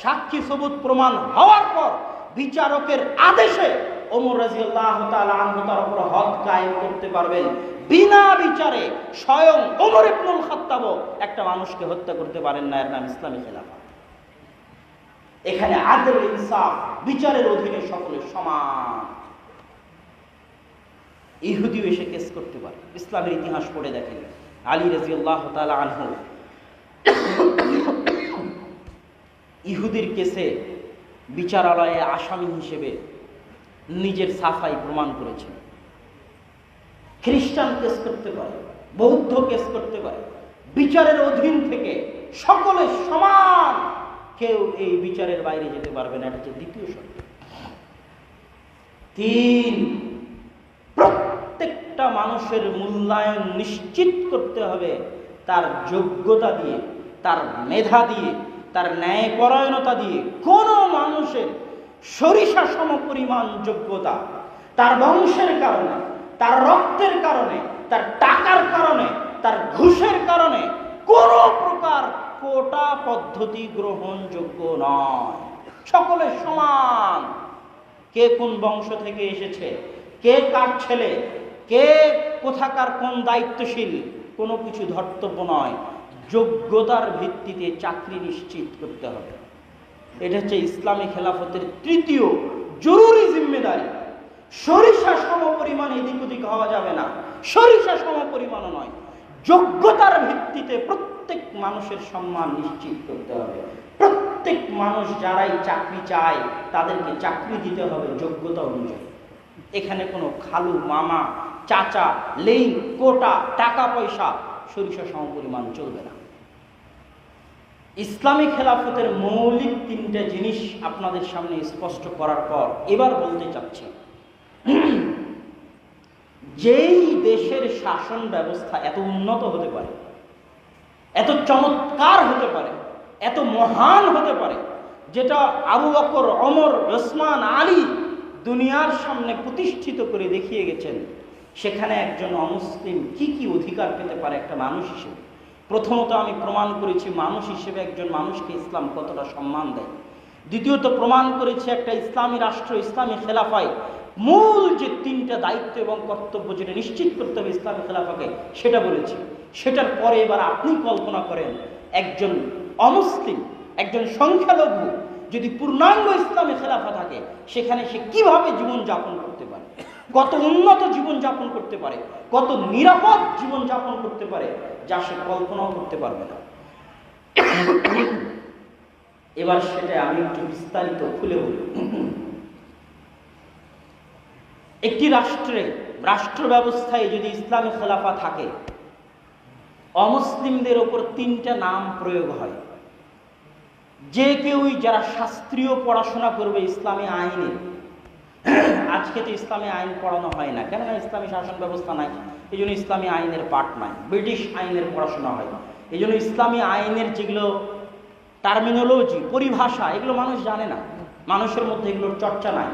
সাক্ষী সবুত প্রমাণ হওয়ার পর বিচারকের আদেশে ওমর রাদিয়াল্লাহু তাআলা আনহু তার উপর হদ কায়েম করতে পারবেন। বিনা বিচারে স্বয়ং ওমর ইবনুল খাত্তাবও একটা মানুষকে হত্যা করতে পারেন না। এর নাম ইসলামী খেলাফত। এখানে আদল ইনসাফ, বিচারের অধীনে সকলে সমান। ইহুদিও এসে কেস করতে পারে। ইসলামের ইতিহাস পড়ে দেখেন, আলী রাদিয়াল্লাহু তাআলা আনহু ইহুদির কেসে বিচারালয়ে আসামি হিসেবে নিজের সাফাই প্রমাণ করেছেন। খ্রিস্টান কেস করতে পারে, বৌদ্ধ কেস করতে পারে। বিচারের অধীন থেকে সকলে সমান, কেউ এই বিচারের বাইরে যেতে পারবে না। এটা হচ্ছে দ্বিতীয় শর্ত। ৩, প্রত্যেকটা মানুষের মূল্যায়ন নিশ্চিত করতে হবে তার যোগ্যতা দিয়ে, তার মেধা দিয়ে, তার ন্যায়পরায়ণতা দিয়ে। কোনো মানুষের সরিষা সমপরিমাণ যোগ্যতা তার বংশের কারণে, তার রক্তের কারণে, তার টাকার কারণে, তার ঘুষের কারণে কোনো প্রকার কোটা পদ্ধতি গ্রহণযোগ্য নয়। সকলে সমান। কে কোন বংশ থেকে এসেছে, কে কার ছেলে, কে কোথাকার কোন দায়িত্বশীল, কোনো কিছু ধর্তব্য নয়। যোগ্যতার ভিত্তিতে চাকরি নিশ্চিত করতে হবে। এটা হচ্ছে ইসলামী খেলাফতের তৃতীয় জরুরি জিম্মেদারি। সরিষা সমপরিমাণ এদিক ওদিক হওয়া যাবে না, সরিষা সমপরিমাণও নয়। যোগ্যতার ভিত্তিতে প্রত্যেক মানুষের সম্মান নিশ্চিত করতে হবে। প্রত্যেক মানুষ যারাই চাকরি চায় তাদেরকে চাকরি দিতে হবে যোগ্যতা অনুযায়ী। এখানে কোনো খালু, মামা, চাচা, লেইন, কোটা, টাকা পয়সা সরিষা সমপরিমাণ চলবে না। ইসলামী খেলাফতের মৌলিক 3টা জিনিস আপনাদের সামনে স্পষ্ট করার পর এবার বলতে চাচ্ছি, যেই দেশের শাসন ব্যবস্থা এত উন্নত হতে পারে, এত চমৎকার হতে পারে, এত মহান হতে পারে, যেটা আবু বকর, ওমর, ওসমান, আলী দুনিয়ার সামনে প্রতিষ্ঠিত করে দেখিয়ে গেছেন, সেখানে একজন অমুসলিম কি কি অধিকার পেতে পারে একটা মানুষ হিসেবে। প্রথমত আমি প্রমাণ করেছি মানুষ হিসেবে একজন মানুষকে ইসলাম কতটা সম্মান দেয়। দ্বিতীয়ত প্রমাণ করেছি একটা ইসলামী রাষ্ট্র, ইসলামী খেলাফায় মূল যে 3টা দায়িত্ব এবং কর্তব্য যেটা নিশ্চিত করতে হবে ইসলামী খেলাফাকে, সেটা বলেছি। সেটার পরে এবার আপনি কল্পনা করেন একজন অমুসলিম, একজন সংখ্যালঘু যদি পূর্ণাঙ্গ ইসলামী খেলাফা থাকে, সেখানে সে কিভাবে জীবন যাপন করতে পারে, কত উন্নত জীবন যাপন করতে পারে, কত নিরাপদ জীবন যাপন করতে পারে, যা সে কল্পনাও করতে পারবে না। এবার সেটা আমি একটু বিস্তারিত খুলে বলি। একটি রাষ্ট্র ব্যবস্থায় যদি ইসলামী খেলাফা থাকে, অমুসলিমদের ওপর 3টা নাম প্রয়োগ হয়। যে কেউই যারা শাস্ত্রীয় পড়াশোনা করবে ইসলামী আইনে, আজকে তো ইসলামী আইন পড়ানো হয় না, কেননা ইসলামী শাসন ব্যবস্থা নাই, এই জন্য ইসলামী আইনের পাঠ নাই। ব্রিটিশ আইনের পড়াশোনা হয়, এই জন্য ইসলামী আইনের যেগুলো টার্মিনোলজি, পরিভাষা, এগুলো মানুষ জানে না, মানুষের মধ্যে এগুলোর চর্চা নাই।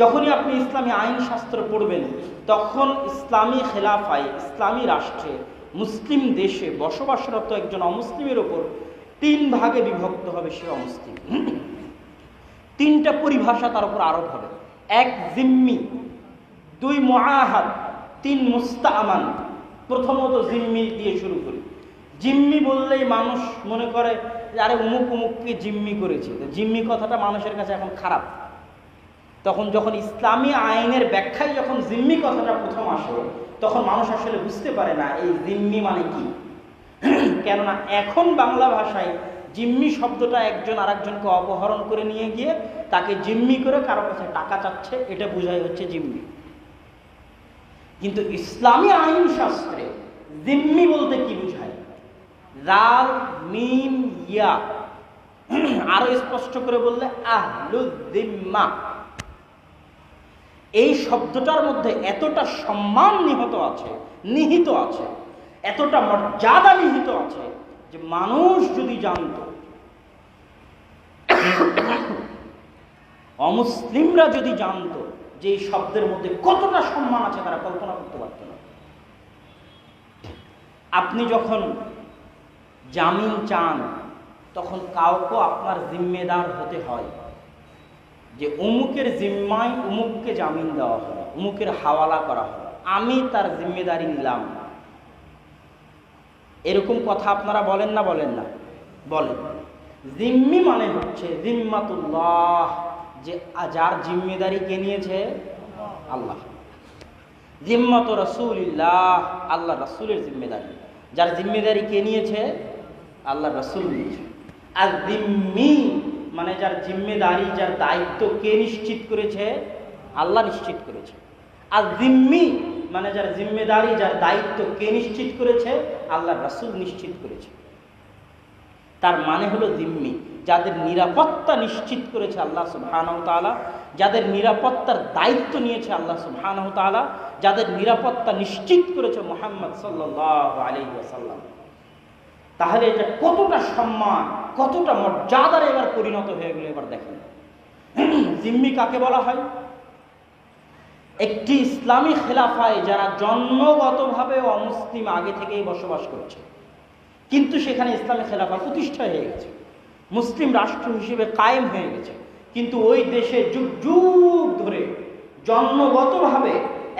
যখনই আপনি ইসলামী আইন শাস্ত্র পড়বেন, তখন ইসলামী খেলাফায়, ইসলামী রাষ্ট্রে, মুসলিম দেশে বসবাসরত একজন অমুসলিমের ওপর 3 ভাগে বিভক্ত হবে সে অমুসলিম। 3টা পরিভাষা তার উপর আরোপ হবে। 1 জিম্মি, 2 মুআহাদ, 3 মুস্তাআমান। প্রথমত জিম্মি দিয়ে শুরু করি। জিম্মি বললেই মানুষ মনে করে আরে অমুক অমুককে জিম্মি করেছে। জিম্মি কথাটা মানুষের কাছে এখন খারাপ। তখন যখন ইসলামী আইনের ব্যাখ্যায় যখন জিম্মি কথাটা প্রথম আসে, তখন মানুষ আসলে বুঝতে পারে না এই জিম্মি মানে কি। কেননা এখন বাংলা ভাষায় জিম্মি শব্দটা একজন আরেকজনকে অপহরণ করে নিয়ে গিয়ে তাকে জিম্মি করে কারো কাছে টাকা চাচ্ছে, এটা বোঝাই হচ্ছে জিম্মি। কিন্তু ইসলামী আইন শাস্ত্রে জিম্মি বলতে কি বোঝায়? রাল মিম ইয়া, আরো স্পষ্ট করে বললে আহলুয জিম্মা, এই শব্দটার মধ্যে এতটা সম্মান নিহিত আছে, এতটা মর্যাদা নিহিত আছে যে মানুষ যদি জানত, অমুসলিমরা যদি জানত যে এই শব্দের মধ্যে কতটা সম্মান আছে, তারা কল্পনা করতে পারত না। আপনি যখন জামিন চান তখন কাউকে আপনার জিম্মেদার হতে হয়, যে অমুকের জিম্মায় অমুককে জামিন দেওয়া হয়, অমুকের হাওয়ালা করা হয়, আমি তার জিম্মেদারি নিলাম। এরকম কথা আপনারা বলেন না বলেন? জিম্মি মানে হচ্ছে জিম্মাতুল্লাহ, যে যার জিম্মেদারি কে নিয়েছে? আল্লাহ। জিম্মাত রাসূলিল্লাহ, আল্লাহ রাসূলের জিম্মেদারি। যার জিম্মেদারি কে নিয়েছে? আল্লাহ রাসূল নিয়েছে। আর জিম্মি মানে যার জিম্মেদারি, যার দায়িত্ব কে নিশ্চিত করেছে? আল্লাহ নিশ্চিত করেছে। আর জিম্মি মানে যার জিম্মেদারি, যার দায়িত্ব কে নিশ্চিত করেছে? আল্লাহ রাসূল নিশ্চিত করেছে। তার মানে হলো জিম্মি, যাদের নিরাপত্তা নিশ্চিত করেছে আল্লাহ সুবহানাহু ওয়া তাআলা, যাদের নিরাপত্তার দায়িত্ব নিয়েছে আল্লাহ সুবহানাহু ওয়া তাআলা, যাদের নিরাপত্তা নিশ্চিত করেছে মুহাম্মদ সাল্লাল্লাহু আলাইহি ওয়াসাল্লাম। তাহলে এটা কতটা সম্মান, কতটা মর্যাদার এবার পরিণত হয়ে গেল। এবার দেখেন জিম্মি কাকে বলা হয়? একটি ইসলামী খেলাফায় যারা জন্মগতভাবে অমুসলিম আগে থেকেই বসবাস করছে, কিন্তু সেখানে ইসলামী খেলাফা প্রতিষ্ঠা হয়ে গেছে, মুসলিম রাষ্ট্র হিসেবে কায়েম হয়ে গেছে, কিন্তু ওই দেশে যুগ যুগ ধরে জন্মগতভাবে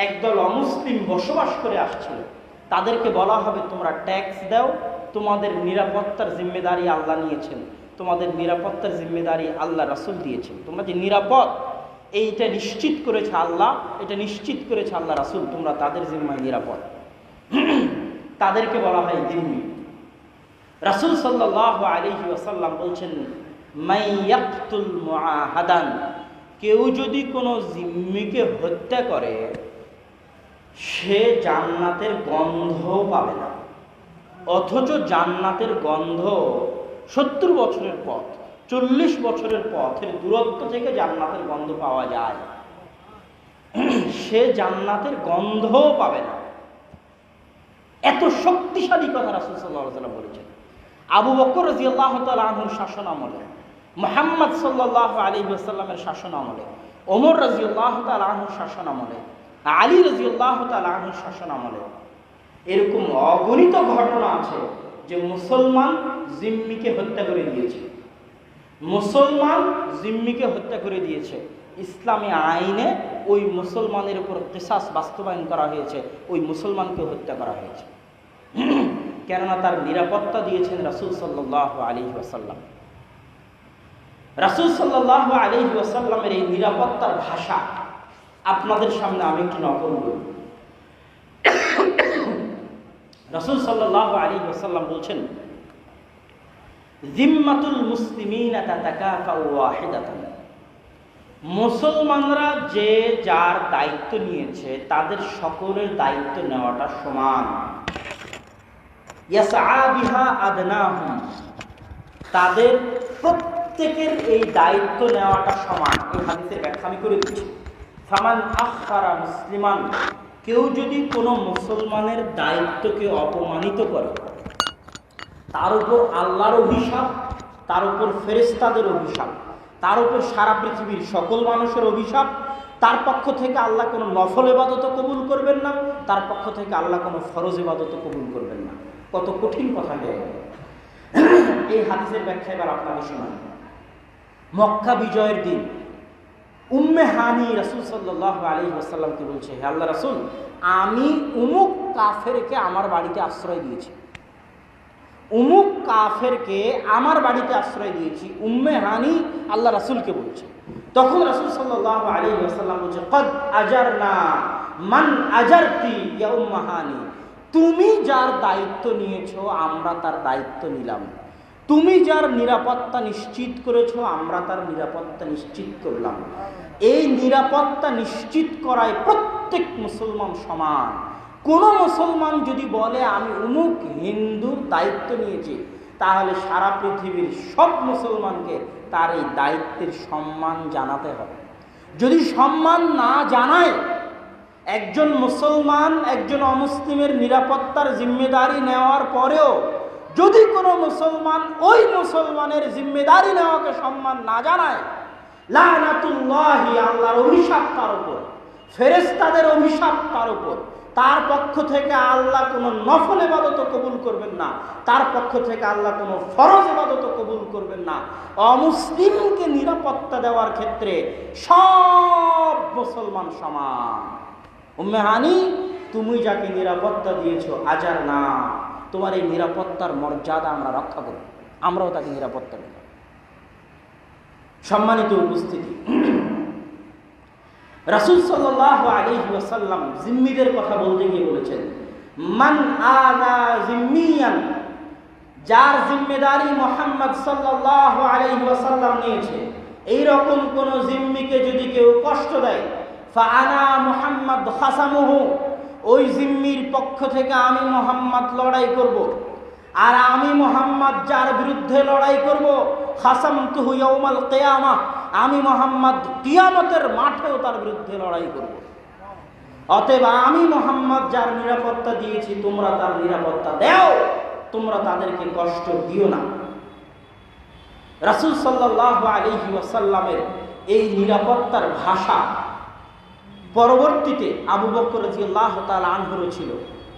একদল অমুসলিম বসবাস করে আসছিল, তাদেরকে বলা হবে তোমরা ট্যাক্স দাও, তোমাদের নিরাপত্তার জিম্মেদারি আল্লাহ নিয়েছেন, তোমাদের নিরাপত্তার জিম্মেদারি আল্লাহ রাসূল দিয়েছেন, তোমরা যে নিরাপদ এইটা নিশ্চিত করেছে আল্লাহ, এটা নিশ্চিত করেছে আল্লাহ রাসূল, তোমরা তাদের জিম্মায় নিরাপদ। তাদেরকে বলা হয় জিম্মি। রাসূল সাল্লাল্লাহু আলাইহি ওয়াসাল্লাম বলছেন, মান ইয়াকতুল মুআহাদান, কেউ যদি কোনো জিম্মিকে হত্যা করে সে জান্নাতের গন্ধ পাবে না। অথচ জান্নাতের গন্ধ 70 বছরের পথ, 40 বছরের পথের দূরত্ব থেকে জান্নাতের গন্ধ পাওয়া যায়, সে জান্নাতের গন্ধও পাবে না। এত শক্তিশালী কথা রাসূল সাল্লাল্লাহু আলাইহি ওয়াসাল্লাম বলেছেন। আবু বকর রাদিয়াল্লাহু তাআলা আনহুর শাসন আমলে, মুহাম্মদ সাল্লাল্লাহু আলাইহি ওয়াসাল্লামের শাসন আমলে, ওমর রাদিয়াল্লাহু তাআলা আনহুর শাসন আমলে, আলী রাদিয়াল্লাহু তাআলা আনহুর শাসন আমলে এরকম অগণিত ঘটনা আছে যে মুসলমান জিম্মিকে হত্যা করে দিয়েছে, মুসলমান জিম্মিকে হত্যা করে দিয়েছে। ইসলামী আইনে ওই মুসলমানের উপর কিসাস বাস্তবায়ন করা হয়েছে, ওই মুসলমানকে হত্যা করা হয়েছে, কেননা তার নিরাপত্তা দিয়েছেন রাসূল সাল্লাল্লাহু আলাইহি ওয়াসাল্লাম। রাসূল সাল্লাল্লাহু আলাইহি ওয়াসাল্লামের এই নিরাপত্তার ভাষা আপনাদের সামনে আমি একটু নকল করব। রাসূল সাল্লাল্লাহু আলাইহি ওয়াসাল্লাম বলছেন, জিম্মাতুল মুসলিমিনা তাতাকাফাউ ওয়াহিদাতান, মুসলমানরা যে যার দায়িত্ব নিয়েছে তাদের সকলের দায়িত্ব নেওয়াটা সমান। ইয়াসআ বিহা আদনাহুম, তাদের প্রত্যেকের এই দায়িত্ব নেওয়াটা সমান। এই হাদিসের ব্যাখ্যা আমি করে দিচ্ছি। ফামান আখারা মুসলিমান, কেউ যদি কোনো মুসলমানের দায়িত্বকে অপমানিত করে, তার উপর আল্লাহর অভিশাপ, তার উপর ফেরেশতাদের অভিশাপ, তার উপর সারা পৃথিবীর সকল মানুষের অভিশাপ, তার পক্ষ থেকে আল্লাহ কোনো নফল ইবাদত কবুল করবেন না, তার পক্ষ থেকে আল্লাহ কোনো ফরজ ইবাদত কবুল করবেন না। কত কঠিন কথা হয়ে গেল। এই হাদিসের ব্যাখ্যা এবার আপনাকে শোনান। মক্কা বিজয়ের দিন উম্মে হানি রাসূল সাল্লাল্লাহু আলাইহি ওয়াসাল্লামকে বলছে, হে আল্লাহ রাসূল, আমি উমুক কাফেরকে আমার বাড়িতে আশ্রয় দিয়েছি, উমুক কাফেরকে আমার বাড়িতে আশ্রয় দিয়েছি। উম্মে হানি আল্লাহ রাসূলকে বলছে। তখন রাসূল সাল্লাল্লাহু আলাইহি ওয়াসাল্লাম বলছে, কদ আজারনা মান আজারতি ইয়া উম্মে হানি, তুমি যার দায়িত্ব নিয়েছো আমরা তার দায়িত্ব নিলাম, তুমি যার নিরাপত্তা নিশ্চিত করেছো আমরা তার নিরাপত্তা নিশ্চিত করলাম। এই নিরাপত্তা নিশ্চিত করায় প্রত্যেক মুসলমান সমান। কোনো মুসলমান যদি বলে আমি অমুক হিন্দুর দায়িত্ব নিয়েছি, তাহলে সারা পৃথিবীর সব মুসলমানকে তার এই দায়িত্বের সম্মান জানাতে হবে। যদি সম্মান না জানায়, একজন মুসলমান একজন অমুসলিমের নিরাপত্তার জিম্মেদারি নেওয়ার পরেও যদি কোনো মুসলমান ওই মুসলমানের জিম্মেদারি নেওয়াকে সম্মান না জানায়, লানাতুল্লাহি, আল্লাহর অভিশাপ তার উপর, ফেরেশতাদের অভিশাপ তার উপর। তার পক্ষ থেকে আল্লাহ কোনো নফল ইবাদত কবুল করবেন না, তার পক্ষ থেকে আল্লাহ কোনো ফরজ ইবাদত কবুল করবেন না। অমুসলিমকে নিরাপত্তা দেওয়ার ক্ষেত্রে সব মুসলমান সমান। উম্মে হানি, তুমি যাকে নিরাপত্তা দিয়েছো আজার না, তোমার এই নিরাপত্তার মর্যাদা আমরা রক্ষা করব, আমরাও তাকে নিরাপত্তা দেব। সম্মানিত উপস্থিতি, রাসূল সাল্লাল্লাহু আলাইহি ওয়াসাল্লাম জিম্মিদের কথা বলতে গিয়ে বলেছেন, মান আযা জিম্মিয়ান, যার জিম্মেদারি মুহাম্মদ সাল্লাল্লাহু আলাইহি ওয়াসাল্লাম নিয়েছে, এই রকম কোন জিম্মিকে যদি কেউ কষ্ট দেয়, ফাআনা মুহাম্মদ খাসামুহু, ওই জিম্মির পক্ষ থেকে আমি মুহাম্মদ লড়াই করব। আর আমি মুহাম্মদ যার বিরুদ্ধে লড়াই করব, খাসামতুহু ইয়াউমাল কিয়ামাহ, আমি মুহাম্মদ কিয়ামতের মাঠেও তার বিরুদ্ধে লড়াই করব। অতএব আমি মুহাম্মদ যার নিরাপত্তা দিয়েছি, তোমরা তার নিরাপত্তা দাও, তোমরা তাদেরকে কষ্ট দিও না। রাসূল সাল্লাল্লাহু আলাইহি ওয়াসাল্লামের এই নিরাপত্তার ভাষা পরবর্তীতে আবু বকর রাদিয়াল্লাহু তাআলা আনহু ছিল,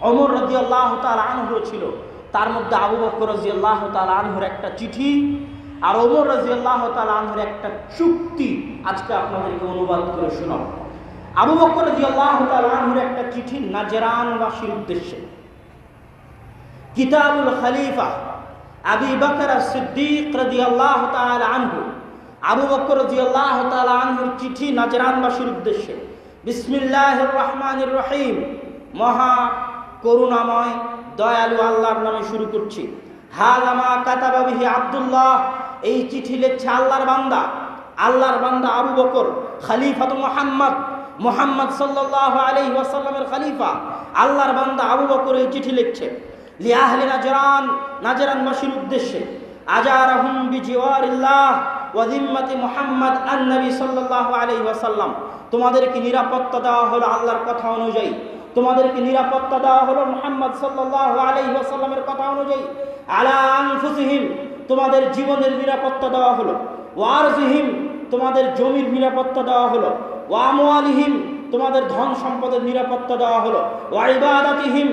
ওমর রাদিয়াল্লাহু তাআলা আনহু ছিল। তার মধ্যে আবু বকর রাদিয়াল্লাহু তাআলা আনহুর একটা চিঠি আর ওমর রাদিয়াল্লাহু তাআলা আনহুর একটা চুক্তি আজকে আপনাদেরকে অনুবাদ করে শোনাবো। আবু বকর রাদিয়াল্লাহু তাআলা আনহুর একটা চিঠি নাজরানবাসীর উদ্দেশ্যে, কিতাবুল খলিফা আবি বকর as-সিদ্দিক রাদিয়াল্লাহু তাআলা আনহু, আবু বকর রাদিয়াল্লাহু তাআলা আনহুর চিঠি নাজরানবাসীর উদ্দেশ্যে। বিসমিল্লাহির রহমানির রহিম, মহা করুণাময় দয়ালু আল্লাহর নামে শুরু করছি। হাযা মা কাতাবা বিহি আব্দুল্লাহ, এই চিঠি লিখছে আল্লাহর বান্দা, আল্লাহর বান্দা আবু বকর, খলিফাতু মুহাম্মদ, মুহাম্মদ সাল্লাল্লাহু আলাইহি ওয়াসাল্লামের খলিফা, আল্লাহর বান্দা আবু বকর এই চিঠি লিখছে। লি আহলি নাজরান, নাজরানবাসীর উদ্দেশ্যে। আজারাহুম বিজিওয়ারিল্লাহ ওয়া যিম্মাতি মুহাম্মদ আন-নবী সাল্লাল্লাহু আলাইহি ওয়াসাল্লাম, তোমাদেরকে নিরাপত্তা দেওয়া হলো আল্লাহর কথা অনুযায়ী, তোমাদেরকে নিরাপত্তা দেওয়া হলো মুহাম্মদ সাল্লাল্লাহু আলাইহি ওয়াসাল্লামের কথা অনুযায়ী। আলা আনফুসিহিম, তোমাদের জীবনের নিরাপত্তা দেওয়া হলো। ওয়া আরজিহিম, তোমাদের জমির নিরাপত্তা দেওয়া হলো। ওয়া আমওয়ালিহিম, তোমাদের ধন সম্পদের নিরাপত্তা দেওয়া হলো। ওয়া ইবাদাতিহিম,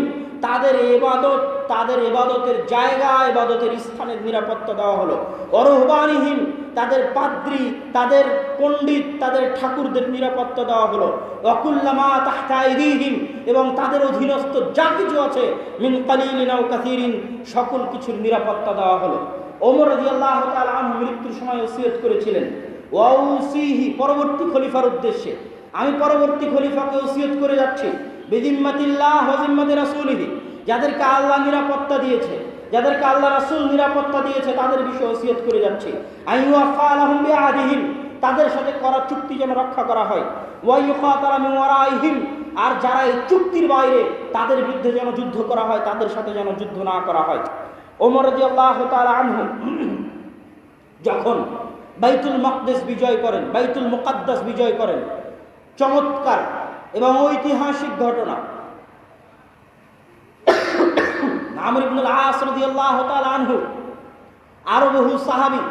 তাদের ইবাদত, তাদের ইবাদতের জায়গা, ইবাদতের স্থানের নিরাপত্তা দেওয়া হলো। ওয়া রুহবানিহিম, তাদের পাদ্রী, তাদের পণ্ডিত, তাদের ঠাকুরদের নিরাপত্তা দেওয়া হলো। ওয়া কুল্লামা তাহতা আইদিহিম, এবং তাদের অধীনস্থ যা কিছু আছে, মিন কালিলিন আও কাসীরিন, সকল কিছুর নিরাপত্তা দেওয়া হলো। ওমর রাদিয়াল্লাহু তাআলা আনহু মৃত্যুর সময় ওসিয়ত করেছিলেন, ওয়াউসিহি, পরবর্তী খলিফার উদ্দেশ্যে, আমি পরবর্তী খলিফাকে ওসিয়ত করে যাচ্ছি, বিজিম্মাতিল্লাহ ওয়া জিম্মাতি রাসূলিহি, যাদেরকে আল্লাহ নিরাপত্তা দিয়েছে, যাদেরকে আল্লাহ রাসূল নিরাপত্তা দিয়েছে, তাদের বিষয়ে ওসিয়ত করে যাচ্ছি। আইয়ুফা লাহুম বিআহদিহিম, তাদের সাথে করা চুক্তি যেন রক্ষা করা হয়। ওয়া ইউকাতালা মিন ওয়ারাইহিম, আর যারা এই চুক্তির বাইরে, তাদের বিরুদ্ধে যেন যুদ্ধ করা হয়, তাদের সাথে যেন যুদ্ধ না করা হয়। ওমর রাদিয়াল্লাহু তাআলা আনহু যখন বাইতুল মাকদিস বিজয় করেন, বাইতুল মুকাদ্দাস বিজয় করেন, চমৎকার এবং ঐতিহাসিক ঘটনা। আমর ইবনুল আস রাদিয়াল্লাহু তাআলা আনহু, আরো বহু সাহাবী,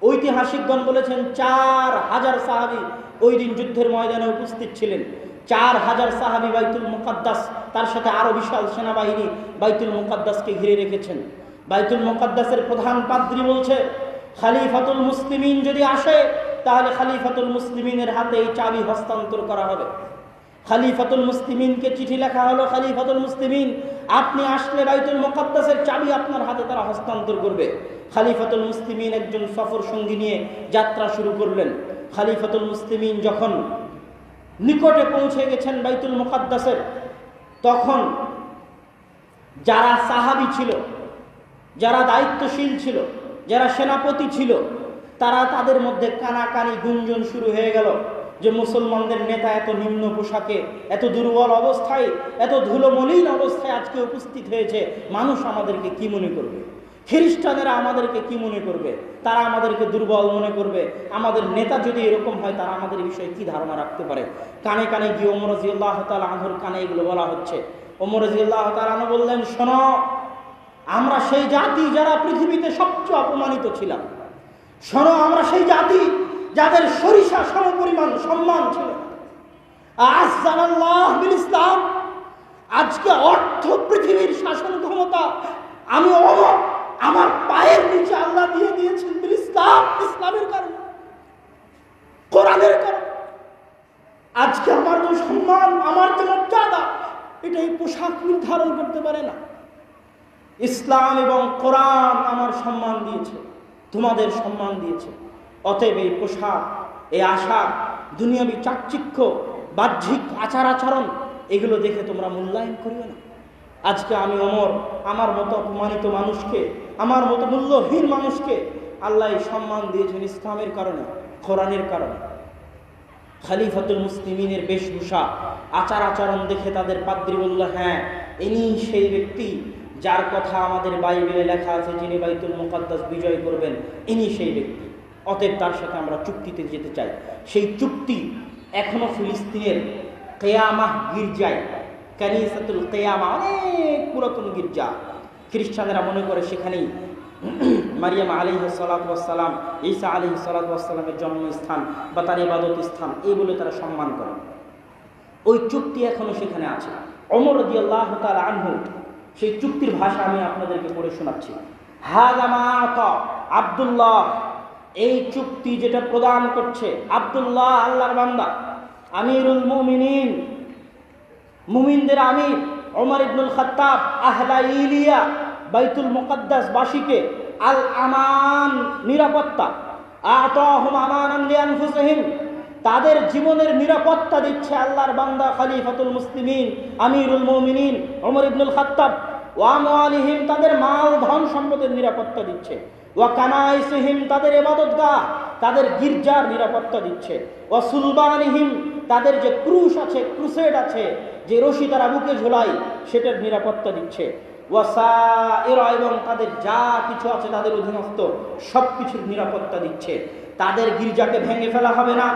ঐতিহাসিকগণ বলেছেন 4000 সাহাবী ওই দিন যুদ্ধের ময়দানে উপস্থিত ছিলেন। 4000 সাহাবী বাইতুল মুকাদ্দাস, তার সাথে আরো বিশাল সেনাবাহিনী বাইতুল মুকাদ্দাসকে ঘিরে রেখেছেন। বাইতুল মুকাদ্দাসের প্রধান পাদ্রী বলছে, খলিফাতুল মুসলিমিন যদি আসে, তাহলে খলিফাতুল মুসলিমিনের হাতে এই চাবি হস্তান্তর করা হবে। খলিফাতুল মুসলিমিনকে চিঠি লেখা হলো, খলিফাতুল মুসলিমিন আপনি আসলে বাইতুল মুকাদ্দাসের চাবি আপনার হাতে তারা হস্তান্তর করবে। খলিফাতুল মুসলিমিন একজন সফর সঙ্গী নিয়ে যাত্রা শুরু করলেন। খলিফাতুল মুসলিমিন যখন নিকটে পৌঁছে গেছেন বাইতুল মুকাদ্দাসের, তখন যারা সাহাবী ছিল, যারা দায়িত্বশীল ছিল, যারা সেনাপতি ছিল, তারা তাদের মধ্যে কানাকানি গুঞ্জন শুরু হয়ে গেল যে মুসলমানদের নেতা এত নিম্ন পোশাকে, এত দুর্বল অবস্থায়, এত ধুলোমলিন অবস্থায় আজকে উপস্থিত হয়েছে, মানুষ আমাদেরকে কি মনে করবে। খ্রিস্টানেরা আমাদেরকে কি মনে করবে? তারা আমাদেরকে দুর্বল মনে করবে। আমাদের নেতা যদি এরকম হয়, তারা আমাদের বিষয়ে কি ধারণা রাখতে পারে? কানে কানে গিয়ে ওমর রাদিয়াল্লাহু তাআলা আনহুর কানে এগুলো বলা হচ্ছে। ওমর রাদিয়াল্লাহু তাআলা আনহু বললেন, শোনো, আমরা সেই জাতি যারা পৃথিবীতে সবচেয়ে অপমানিত ছিলাম। শোনো, আমরা সেই জাতি যাদের সরিষা সমপরিমাণ সম্মান ছিল। আযযানাল্লাহ বিল ইসলাম, আজকে অর্থ পৃথিবীর শাসন ক্ষমতা আমি ওমর আমার পায়ের নিচে আল্লাহ দিয়ে দিয়েছেন বিল ইসলাম, ইসলামের কারণে, কোরআনের কারণে। আজকে আমার যে সম্মান, আমার যে মর্যাদা, এটা এই পোশাক নির্ধারণ করতে পারে না। ইসলাম এবং কোরআন আমার সম্মান দিয়েছে, তোমাদের সম্মান দিয়েছে। অতএব এই পোশাক, এই আশা, দুনিয়াবি চাকচিক্য, বাহ্যিক আচার আচরণ, এগুলো দেখে তোমরা মূল্যায়ন করিও না। আজকে আমি ওমর, আমার মতো অপমানিত মানুষকে, আমার মতো মূল্যহীন মানুষকে আল্লাহ সম্মান দিয়েছেন ইসলামের কারণে, কোরআনের কারণে। খলিফাতুল মুসলিমিনের বেশভূষা, আচার আচরণ দেখে তাদের পাদ্রী বলল, হ্যাঁ, ইনি সেই ব্যক্তি যার কথা আমাদের বাইবেলে লেখা আছে, যিনি বাইতুল মুকাদ্দাস বিজয় করবেন, ইনি সেই ব্যক্তি। অতএব তার সাথে আমরা চুক্তিতে যেতে চাই। সেই চুক্তি এখনো ফিলিস্তিনের কিয়ামাহ গির্জায়, কানিসাতুল কিয়ামা, অনেক পুরাতন গির্জা, খ্রিস্টানেরা মনে করে সেখানেই মারিয়াম আলাইহিস সালাতু ওয়াস সালাম, ঈসা আলাইহিস সালাতু ওয়াস সালামের জন্মস্থান বা তার ইবাদত স্থান, এই বলে তারা সম্মান করে। ওই চুক্তি এখনো সেখানে আছে। ওমর রাদিয়াল্লাহু তাআলা আনহু সেই চুক্তির ভাষা আমি আপনাদেরকে পড়ে শোনাচ্ছি। হাযা মা আতা আব্দুল্লাহ, এই চুক্তি যেটা প্রদান করছে আব্দুল্লাহ, আল্লাহর বান্দা, আমিরুল মুমিনিন, মুমিনদের আমির ওমর ইবনুল খাত্তাব, আহলা ইলিয়া, বাইতুল মুকাদ্দাস বাসীকে আল আমান, নিরাপত্তা, আতাহুম আমানান লিআনফুসিহিম, তাদের জীবনের নিরাপত্তা দিচ্ছে আল্লাহর বান্দা খলিফাতুল মুসলিমিন, আমিরুল মুমিনিন ওমর ইবনুল খাত্তাব। ওয়া আমওয়ালিহিম, তাদের মাল ধন সম্পদের নিরাপত্তা দিচ্ছে। ওয়া কানাইসিহিম, তাদের ইবাদতগাহ, তাদের গির্জার নিরাপত্তা দিচ্ছে। ওয়া সুলবানিহিম, তাদের যে ক্রুশ আছে, ক্রুসেড আছে, যে রশি তারা বুকে ঝোলায়, সেটার নিরাপত্তা দিচ্ছে। ওয়াসাইরা, এবং তাদের যা কিছু আছে তাদের অধীনস্থ সব কিছুর নিরাপত্তা দিচ্ছে। তাদের গির্জাকে ভেঙে ফেলা হবে না,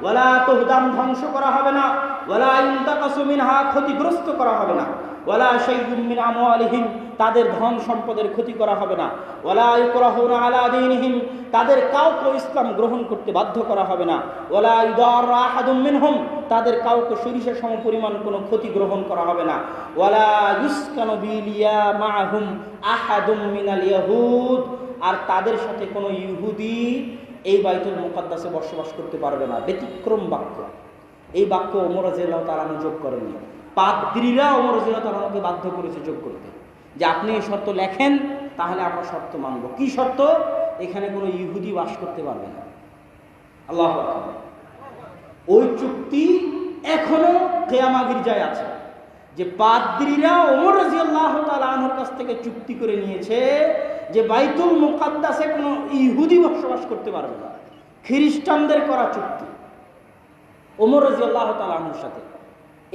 ওয়ালা তুহদাম, ধ্বংস করা হবে না, ওয়ালা ইনতাকাসু মিনহা, ক্ষতিগ্রস্ত করা হবে না, ওয়ালা শাইউম মিন আমওয়ালিহিম, তাদের ধন সম্পদের ক্ষতি করা হবে না, ওয়ালা ইকরাহুনা আলা দীনিহিম, তাদের কাউকে ইসলাম গ্রহণ করতে বাধ্য করা হবে না, ওয়ালা ইদাররা আহাদুম মিনহুম, তাদের কাউকে সরিষা সমপরিমাণ কোনো ক্ষতি গ্রহণ করা হবে না, ওয়ালা ইউসকানু বিলিয়া মাআহুম আহাদুম মিনাল ইয়াহুদ, আর তাদের সাথে কোনো ইহুদি এই বাইতুল মুকাদ্দাসে বসবাস করতে পারবে না। ব্যতিক্রম বাক্য। এই বাক্য ওমর রাদিয়াল্লাহু তাআলা যোগ করেননি, পাদ্রীরা ওমর রাদিয়াল্লাহু তাআলাকে বাধ্য করেছে যোগ করতে, যে আপনি এই শর্ত লেখেন, তাহলে আমরা শর্ত মানব। কি শর্ত? এখানে কোনো ইহুদি বাস করতে পারবে না। আল্লাহু আকবার। ওই চুক্তি এখনো কিয়ামা গির্জায় আছে, যে পাদ্রীরা ওমর রাদিয়াল্লাহু তাআলা আনহুর কাছ থেকে চুক্তি করে নিয়েছে যে বাইতুল মুকাদ্দাসে কোনো ইহুদি বসবাস করতে পারবে না। খ্রিস্টানদের করা চুক্তি ওমর রাদিয়াল্লাহু তাআলা আনহুর সাথে।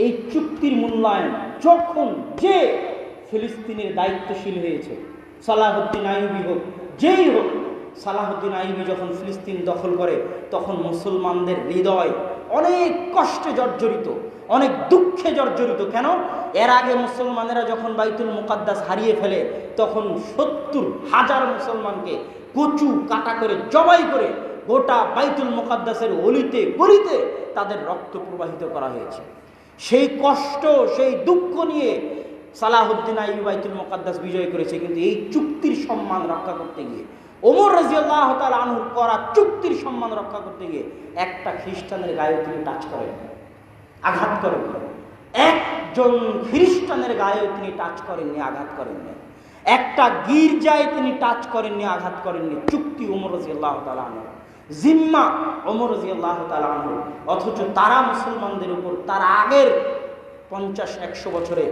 এই চুক্তির মূল্যায়ন যখন যে ফিলিস্তিনের দায়িত্বশীল হয়েছে, সালাহুদ্দিন আইয়ুবী হোক, যেই হোক, সালাহুদ্দিন আইয়ুবী যখন ফিলিস্তিন দখল করে, তখন মুসলমানদের হৃদয় অনেক কষ্টে জর্জরিত, অনেক দুঃখে জর্জরিত। কেন? এর আগে মুসলমানেরা যখন বাইতুল মুকাদ্দাস হারিয়ে ফেলে, তখন ৭০,০০০ মুসলমানকে কচু কাটা করে, জবাই করে গোটা বাইতুল মুকাদ্দাসের অলিতে গলিতে তাদের রক্ত প্রবাহিত করা হয়েছে। সেই কষ্ট, সেই দুঃখ নিয়ে সালাহুদ্দিন আইয়ুবী বাইতুল মুকাদ্দাস বিজয় করেছে। কিন্তু এই চুক্তির সম্মান রক্ষা করতে গিয়ে, ওমর রাদিয়াল্লাহু তাআলা আনহুর করা চুক্তির সম্মান রক্ষা করতে গিয়ে একটা খ্রিস্টানের গায়ে তিনি টাচ করেন, আঘাত করেন। একজন খ্রিস্টানের গায়ে তিনি টাচ করেননি, আঘাত করেননি। একটা গির্জায় তিনি টাচ করেননি, আঘাত করেননি। চুক্তি ওমর রাদিয়াল্লাহু তাআলা আনহু, জিম্মা ওমর রাদিয়াল্লাহু তাআলা আনহু। অথচ তারা মুসলমানদের উপর তার আগের ৫০-১০০ বছরে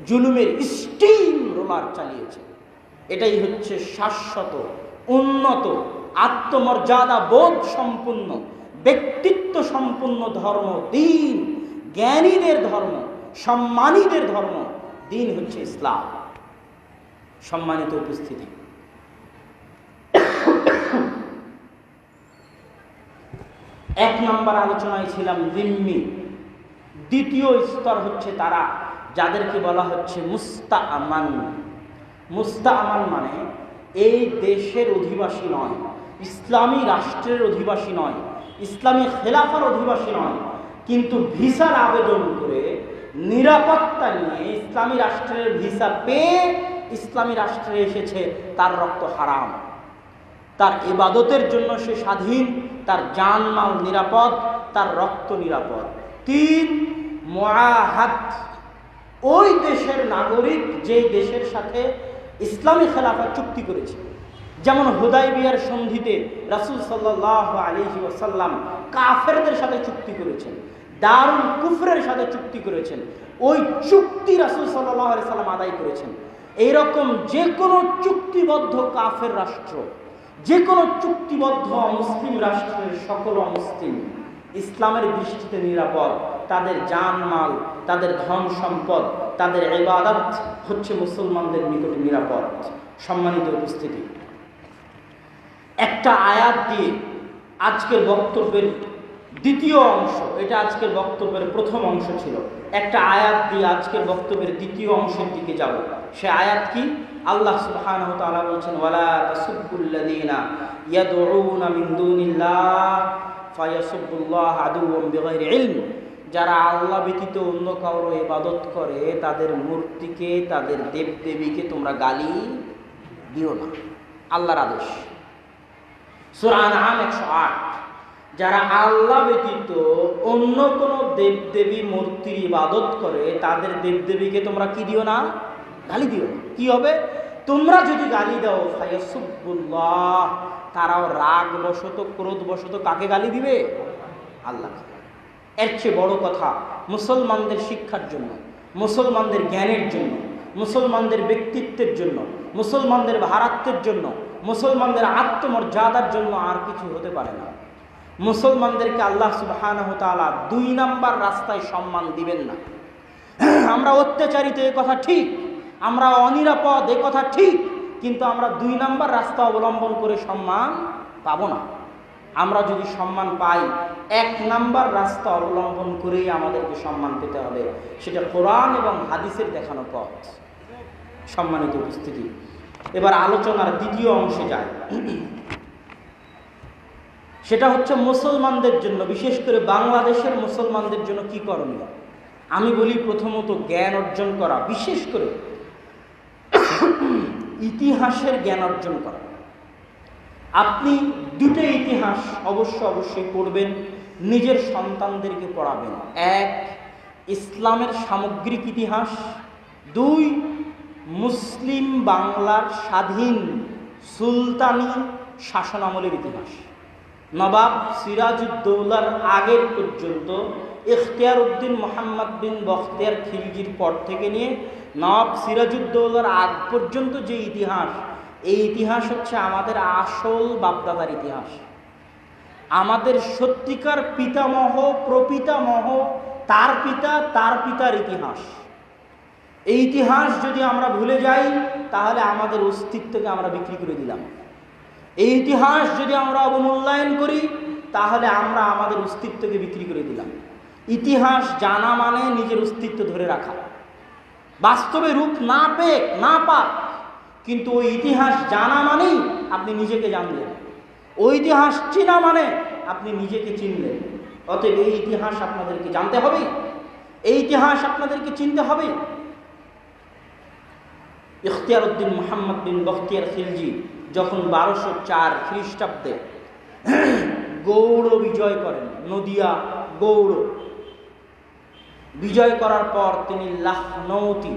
জুলুমের স্টিম রোলার চালিয়েছে। এটাই হচ্ছে শাশ্বত, উন্নত, আত্মমর্যাদা বোধ সম্পূর্ণ, ব্যক্তিত্ব সম্পূর্ণ ধর্ম, দিন, জ্ঞানীদের ধর্ম, সম্মানীদের ধর্ম। দিন হচ্ছে ইসলাম। সম্মানিত উপস্থিতি, এক নম্বর আলোচনায় ছিলাম জিম্মি। দ্বিতীয় স্তর হচ্ছে তারা যাদেরকে বলা হচ্ছে মুস্তাআমান। মুস্তাআমান মানে এই দেশের অধিবাসী নয়, ইসলামী রাষ্ট্রের অধিবাসী নয়, ইসলামী খেলাফার অধিবাসী নয়, কিন্তু ভিসার আবেদন করে নিরাপত্তা নিয়ে ইসলামী রাষ্ট্রের ভিসা পেয়ে ইসলামী রাষ্ট্রে এসেছে, তার রক্ত হারাম, তার ইবাদতের জন্য সে স্বাধীন, তার জানমাল নিরাপদ, তার রক্ত নিরাপদ। 3, মুআহাদ, ওই দেশের নাগরিক যেই দেশের সাথে ইসলামী খেলাফত চুক্তি করেছে। যেমন হুদাইবিয়ার সন্ধিতে রাসূল সাল্লাল্লাহু আলাইহি ওয়াসাল্লাম কাফেরদের সাথে চুক্তি করেছেন, দারুল কুফরের সাথে চুক্তি করেছেন, ওই চুক্তি রাসূল সাল্লাল্লাহু আলাইহি ওয়াসাল্লাম আদায় করেছেন। এইরকম যে কোনো চুক্তিবদ্ধ কাফের রাষ্ট্র, যে কোনো চুক্তিবদ্ধ অমুসলিম রাষ্ট্রের সকল অমুসলিম ইসলামের দৃষ্টিতে নিরাপদ। তাদের জানমাল, তাদের ধন সম্পদ, তাদের ইবাদত হচ্ছে মুসলমানদের নিকটে নিরাপদ। সম্মানিত উপস্থিতি, একটা আয়াত দিয়ে আজকের বক্তব্যের দ্বিতীয় অংশ, এটা আজকের বক্তব্যের প্রথম অংশ ছিল, একটা আয়াত দিয়ে আজকের বক্তব্যের দ্বিতীয় অংশের দিকে যাব। সে আয়াত কি? আল্লাহ সুবহানাহু ওয়া তাআলা বলেছেন, ওয়ালা তাসুব্বুল্লাযীনা ইয়াদউনা মিন দুনিল্লাহ ফায়াসুব্বুল্লাহ আদুওয়াম বিগাইরি ইলম। যারা আল্লাহ ব্যতীত অন্য কারো ইবাদত করে, তাদের মূর্তিকে, তাদের দেবদেবীকে তোমরা গালি দিও না। আল্লাহর আদেশ, সূরা আনআম 108। যারা আল্লাহ ব্যতীত অন্য কোনো দেবদেবী মূর্তির ইবাদত করে, তাদের দেবদেবীকে তোমরা কি দিও না? গালি দিও না। কি হবে? তোমরা যদি গালি দাও, ফায়াসুব্বুল্লাহ, তারাও রাগ বশত, ক্রোধ বশত কাকে গালি দিবে? আল্লাহকে। এর চেয়ে বড় কথা, মুসলমানদের শিক্ষার জন্য, মুসলমানদের জ্ঞানের জন্য, মুসলমানদের ব্যক্তিত্বের জন্য, মুসলমানদের ভারাত্বের জন্য, মুসলমানদের আত্মমর্যাদার জন্য আর কিছু হতে পারে না। মুসলমানদেরকে আল্লাহ সুবহানাহু ওয়া তাআলা 2 নাম্বার রাস্তায় সম্মান দিবেন না। আমরা অত্যাচারিত, এ কথা ঠিক, আমরা অনিরাপদ, এ কথা ঠিক, কিন্তু আমরা 2 নাম্বার রাস্তা অবলম্বন করে সম্মান পাবো না। আমরা যদি সম্মান পাই, 1 নাম্বার রাস্তা অবলম্বন করেই আমাদেরকে সম্মান পেতে হবে, সেটা কোরআন এবং হাদিসের দেখানো পথ। সম্মানিত উপস্থিতি, এবার আলোচনার দ্বিতীয় অংশে যায়। সেটা হচ্ছে মুসলমানদের জন্য, বিশেষ করে বাংলাদেশের মুসলমানদের জন্য কি করণীয়। আমি বলি প্রথমত জ্ঞান অর্জন করা, বিশেষ করে ইতিহাসের জ্ঞান অর্জন করা। আপনি 2টা ইতিহাস অবশ্যই পড়বেন, নিজের সন্তানদেরকে পড়াবেন। 1, ইসলামের সামগ্রিক ইতিহাস। 2, মুসলিম বাংলার স্বাধীন সুলতানি শাসনামলের ইতিহাস। নবাব সিরাজউদ্দৌলার আগের পর্যন্ত, ইখতিয়ার উদ্দিন মোহাম্মদ বিন বখতিয়ার খিলজির পর থেকে নিয়ে নবাব সিরাজউদ্দৌলার আগ পর্যন্ত যে ইতিহাস, এই ইতিহাস হচ্ছে আমাদের আসল বাপদাদার ইতিহাস, আমাদের সত্যিকার পিতামহ, প্রপিতামহ, তার পিতা, তার পিতার ইতিহাস। এই ইতিহাস যদি আমরা ভুলে যাই, তাহলে আমাদের অস্তিত্বকে আমরা বিক্রি করে দিলাম। এই ইতিহাস যদি আমরা অবমূল্যায়ন করি, তাহলে আমরা আমাদের অস্তিত্বকে বিক্রি করে দিলাম। ইতিহাস জানা মানে নিজের অস্তিত্ব ধরে রাখা, বাস্তবে রূপ না পেয়ে না পাক, কিন্তু ওই ইতিহাস জানা মানেই আপনি নিজেকে জানলেন, ওই ইতিহাস চেনা মানে আপনি নিজেকে চিনলেন। অতএব এই ইতিহাস আপনাদেরকে জানতে হবে, এই ইতিহাস আপনাদেরকে চিনতে হবে। ইখতিয়ার উদ্দিন মোহাম্মদ বিন বখতিয়ার খিলজি যখন 1204 খ্রিস্টাব্দে গৌড় বিজয় করেন, নদিয়া গৌড় বিজয় করার পর তিনি লখনৌতি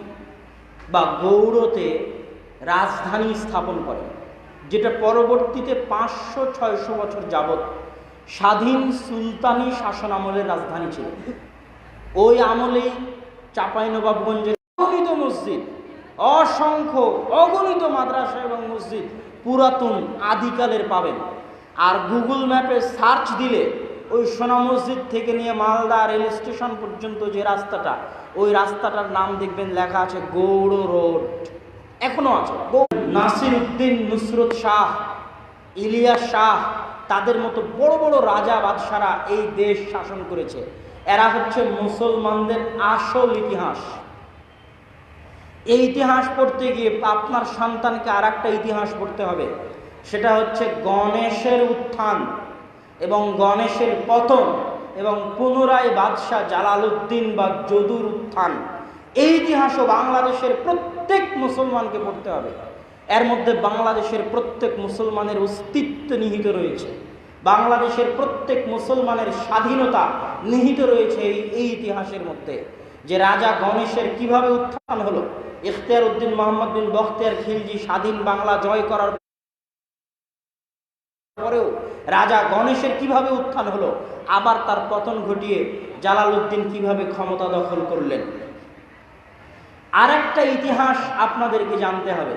বা গৌড়তে রাজধানী স্থাপন করেন, যেটা পরবর্তীতে 500-600 বছর যাবৎ স্বাধীন সুলতানি শাসন আমলের রাজধানী ছিল। ওই আমলেই চাঁপাইনবাবগঞ্জের অগণিত মসজিদ, অসংখ্য অগণিত মাদ্রাসা এবং মসজিদ পুরাতন আদিকালের পাবেন। আর গুগল ম্যাপে সার্চ দিলে ওই সোনা মসজিদ থেকে নিয়ে মালদা রেল স্টেশন পর্যন্ত যে রাস্তাটা, ওই রাস্তাটার নাম দেখবেন লেখা আছে গৌড় রোড, এখনো আছে। নাসির উদ্দিন, নুসরত শাহ, ইলিয়াস শাহ, তাদের মতো বড় বড় রাজা বাদশারা এই দেশ শাসন করেছে। এরা হচ্ছে মুসলমানদের আসল ইতিহাস। এই ইতিহাস পড়তে গিয়ে আপনার সন্তানকে আর একটা ইতিহাস পড়তে হবে, সেটা হচ্ছে গণেশের উত্থান এবং গণেশের পতন এবং পুনরায় বাদশাহ জালালউদ্দিন বা যদুর উত্থান। এই ইতিহাসও বাংলাদেশের প্রত্যেক মুসলমানকে পড়তে হবে। এর মধ্যে বাংলাদেশের প্রত্যেক মুসলমানের অস্তিত্ব নিহিত রয়েছে, বাংলাদেশের প্রত্যেক মুসলমানের স্বাধীনতা নিহিত রয়েছে এই ইতিহাসের মধ্যে। যে রাজা গণেশের কিভাবে উত্থান হলো, ইখতিয়ার উদ্দিন মোহাম্মদ বিন বখতিয়ার খিলজি স্বাধীন বাংলা জয় করার পরেও রাজা গণেশের কিভাবে উত্থান হলো, আবার তার পতন ঘটিয়ে জালালউদ্দিন কিভাবে ক্ষমতা দখল করলেন। আর একটা ইতিহাস আপনাদেরকে জানতে হবে।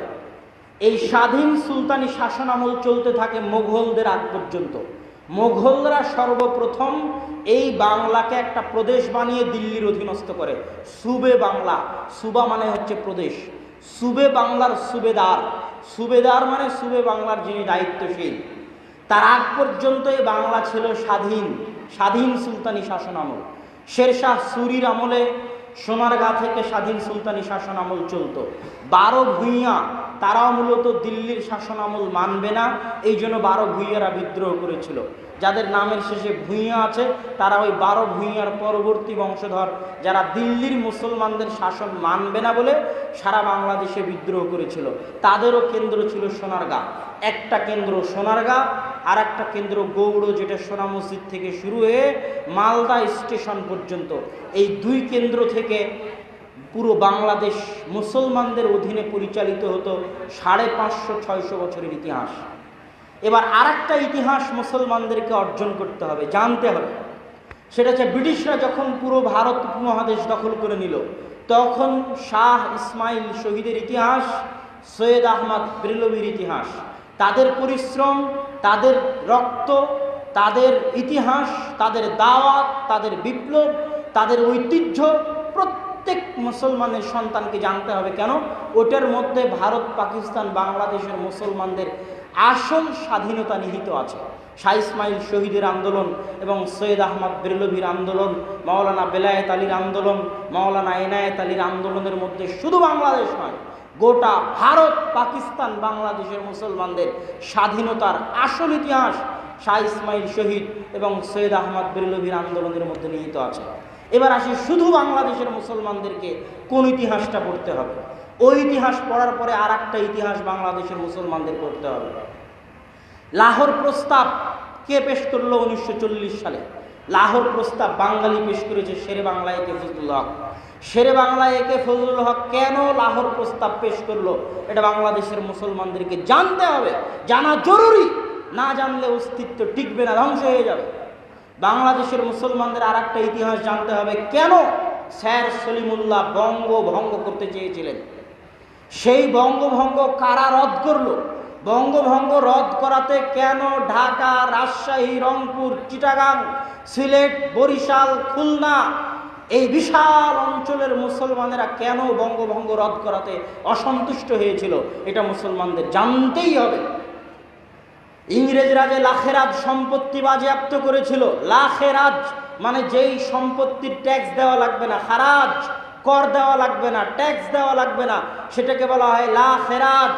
এই স্বাধীন সুলতানি শাসন আমল চলতে থাকে মোগলদের আগ পর্যন্ত। মোগলরা সর্বপ্রথম এই বাংলাকে একটা প্রদেশ বানিয়ে দিল্লির অধীনস্থ করে। সুবে বাংলা, সুবা মানে হচ্ছে প্রদেশ, সুবে বাংলার সুবেদার, সুবেদার মানে সুবে বাংলার যিনি দায়িত্বশীল। তার আগ পর্যন্ত এই বাংলা ছিল স্বাধীন সুলতানি শাসন আমল। শেরশাহ সুরির আমলে সোনারগাঁ থেকে স্বাধীন সুলতানি শাসন আমল চলত। 12 ভূঁইয়া তারাও মূলত দিল্লির শাসন আমল মানবে না, এই জন্য 12 ভূঁইয়ারা বিদ্রোহ করেছিল। যাদের নামের শেষে ভূঁইয়া আছে তারা ওই 12 ভূঁইয়ার পরবর্তী বংশধর, যারা দিল্লির মুসলমানদের শাসন মানবে না বলে সারা বাংলাদেশে বিদ্রোহ করেছিল। তাদেরও কেন্দ্র ছিল সোনারগাঁ। একটা কেন্দ্র সোনারগাঁ, আর একটা কেন্দ্র গৌড়, যেটা সোনা মসজিদ থেকে শুরু হয়ে মালদা স্টেশন পর্যন্ত। এই 2 কেন্দ্র থেকে পুরো বাংলাদেশ মুসলমানদের অধীনে পরিচালিত হতো। 550-600 বছরের ইতিহাস। এবার আর একটা ইতিহাস মুসলমানদেরকে অর্জন করতে হবে, জানতে হবে। সেটা হচ্ছে ব্রিটিশরা যখন পুরো ভারত উপমহাদেশ দখল করে নিল, তখন শাহ ইসমাইল শহীদের ইতিহাস, সৈয়দ আহমদ বেরলভীর ইতিহাস, তাদের পরিশ্রম, তাদের রক্ত, তাদের ইতিহাস, তাদের দাওয়াত, তাদের বিপ্লব, তাদের ঐতিহ্য প্রত্যেক মুসলমানের সন্তানকে জানতে হবে। কেন? ওটার মধ্যে ভারত, পাকিস্তান, বাংলাদেশের মুসলমানদের আসল স্বাধীনতা নিহিত আছে। শাহ ইসমাইল শহীদের আন্দোলন এবং সৈয়দ আহমদ বেরলভীর আন্দোলন, মাওলানা বেলায়েত আলীর আন্দোলন, মাওলানা এনায়েত আলীর আন্দোলনের মধ্যে শুধু বাংলাদেশ নয়, গোটা ভারত, পাকিস্তান, বাংলাদেশের মুসলমানদের স্বাধীনতার আসল ইতিহাস শাহ ইসমাইল শহীদ এবং সৈয়দ আহমদ বেরলভীর আন্দোলনের মধ্যে নিহিত আছে। এবার আসি শুধু বাংলাদেশের মুসলমানদেরকে কোন ইতিহাসটা পড়তে হবে। ওই ইতিহাস পড়ার পরে আর একটা ইতিহাস বাংলাদেশের মুসলমানদের পড়তে হবে। লাহোর প্রস্তাব কে পেশ করলো 1940 সালে? লাহোর প্রস্তাব বাঙালি পেশ করেছে, শেরে বাংলা একে ফজলুল হক। শেরে বাংলা একে ফজলুল হক কেন লাহোর প্রস্তাব পেশ করলো, এটা বাংলাদেশের মুসলমানদেরকে জানতে হবে, জানা জরুরি। না জানলে অস্তিত্ব টিকবে না, ধ্বংস হয়ে যাবে। বাংলাদেশের মুসলমানদের আর একটা ইতিহাস জানতে হবে, কেন স্যার সলিমুল্লাহ বঙ্গভঙ্গ করতে চেয়েছিলেন। সেই বঙ্গভঙ্গ কারা রদ করলো? বঙ্গভঙ্গ রদ করাতে কেন ঢাকা, রাজশাহী, রংপুর, চিটাগাং, সিলেট, বরিশাল, খুলনা, এই বিশাল অঞ্চলের মুসলমানেরা কেন বঙ্গভঙ্গ রদ করাতে অসন্তুষ্ট হয়েছিল, এটা মুসলমানদের জানতেই হবে। ইংরেজরা যে লাখেরাজ সম্পত্তি বাজেয়াপ্ত করেছিল, লাখেরাজ মানে যেই সম্পত্তির ট্যাক্স দেওয়া লাগবে না, খারাজ কর দেওয়া লাগবে না, ট্যাক্স দেওয়া লাগবে না, সেটাকে বলা হয় লাখেরাজ।